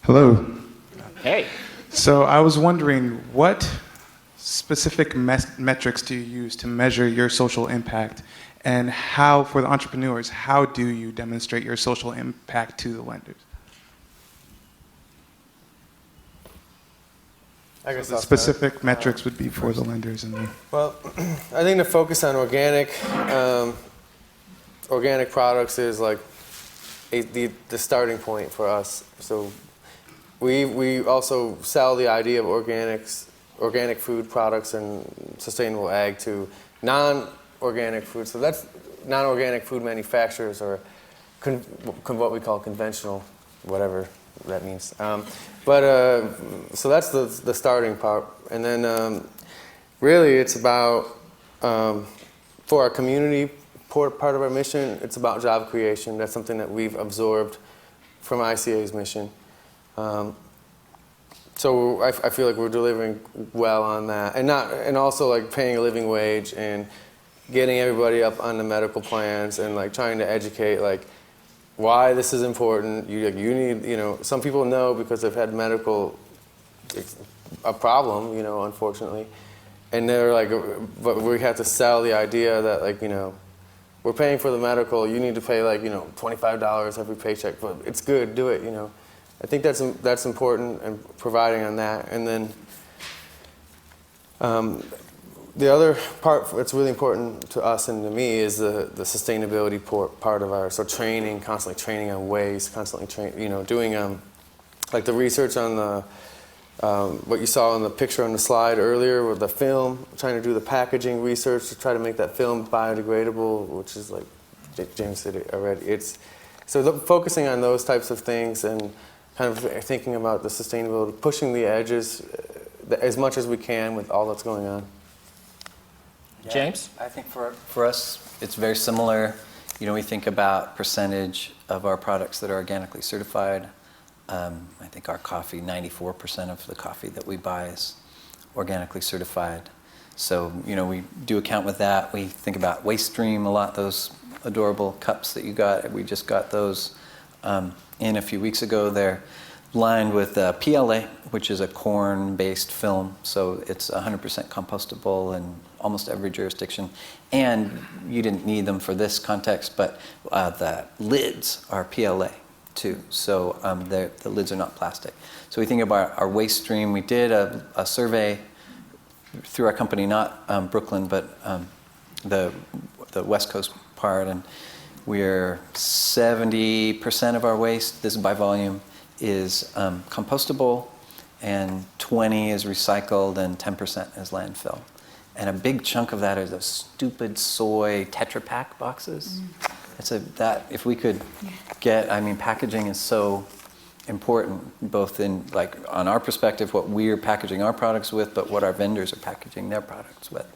Hello. Hey. So I was wondering, what specific metrics do you use to measure your social impact? And how, for the entrepreneurs, how do you demonstrate your social impact to the lenders? I guess The specific metrics would be for the lenders. Well, I think the focus on organic products is like the starting point for us. So we also sell the idea of organic food products and sustainable ag to non-organic food. So that's non-organic food manufacturers, or what we call conventional, whatever that means. So that's the starting part. And then really it's about, for our community part of our mission, it's about job creation. That's something that we've absorbed from ICA's mission. So I feel like we're delivering well on that, and also like paying a living wage and getting everybody up on the medical plans and like trying to educate like why this is important. You need, some people know because they've had a problem, unfortunately, and they're like, but we have to sell the idea that like, we're paying for the medical. You need to pay like, $25 every paycheck, but it's good, do it, I think that's important, and providing on that. And then the other part that's really important to us and to me is the sustainability part of our, so training, constantly training on waste, constantly doing like the research on the what you saw in the picture on the slide earlier with the film, trying to do the packaging research to try to make that film biodegradable, which is like James said it already. So focusing on those types of things and kind of thinking about the sustainability, pushing the edges as much as we can with all that's going on. James? I think for us, it's very similar. We think about percentage of our products that are organically certified. I think our coffee, 94% of the coffee that we buy is organically certified. So, we do account with that. We think about waste stream a lot, those adorable cups that you got. We just got those in a few weeks ago. They're lined with PLA, which is a corn-based film. So it's 100% compostable in almost every jurisdiction. And you didn't need them for this context, but the lids are PLA too. So the lids are not plastic. So we think about our waste stream. We did a survey through our company, not Brooklyn, but the West Coast part, and we're 70% of our waste, this is by volume, is compostable, and 20 is recycled, and 10% is landfill. And a big chunk of that are those stupid soy Tetra Pak boxes. If we could get, packaging is so important, both in on our perspective, what we're packaging our products with, but what our vendors are packaging their products with.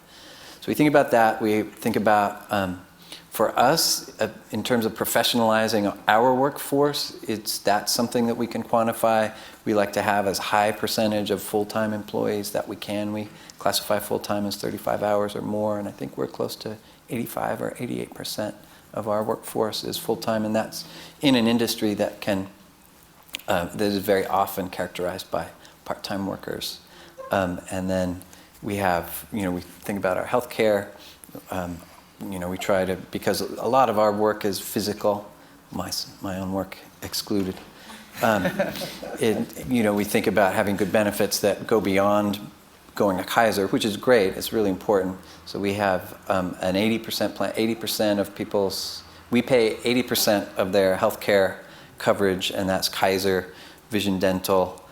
So we think about that. We think about, for us, in terms of professionalizing our workforce, that's something that we can quantify. We like to have as high percentage of full-time employees that we can. We classify full-time as 35 hours or more, and I think we're close to 85 or 88% of our workforce is full-time, and that's in an industry that that is very often characterized by part-time workers. And then we have, we think about our healthcare. We try to, because a lot of our work is physical, my own work excluded. We think about having good benefits that go beyond going to Kaiser, which is great. It's really important. So we have an 80% plan. 80% of we pay 80% of their healthcare coverage, and that's Kaiser, Vision Dental,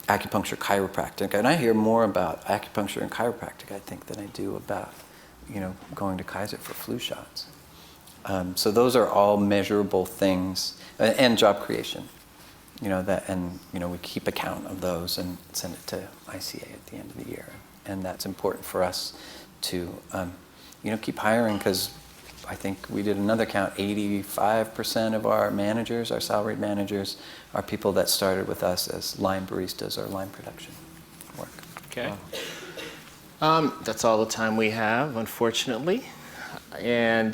acupuncture, chiropractic, and I hear more about acupuncture and chiropractic, I think, than I do about, going to Kaiser for flu shots. So those are all measurable things, and job creation. We keep account of those and send it to ICA at the end of the year, and that's important for us to, keep hiring, because I think we did another count. 85% of our managers, our salaried managers, are people that started with us as line baristas or line production work. Okay. That's all the time we have, unfortunately. And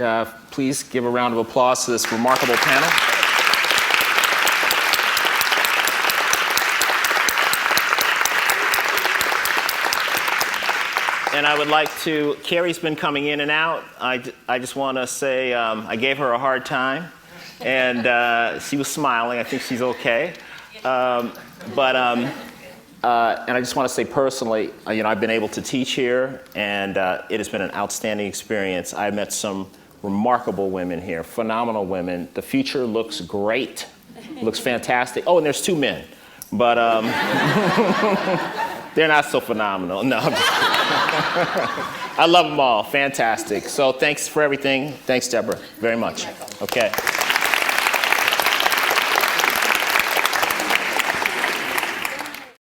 please give a round of applause to this remarkable panel. And I would like to, Carrie's been coming in and out. I just want to say I gave her a hard time, and she was smiling. I think she's okay. And I just want to say personally, I've been able to teach here, and it has been an outstanding experience. I met some remarkable women here, phenomenal women. The future looks great, looks fantastic. Oh, and there's 2 men, but they're not so phenomenal. No, I'm just I love them all, fantastic. So thanks for everything. Thanks, Deborah, very much. Okay.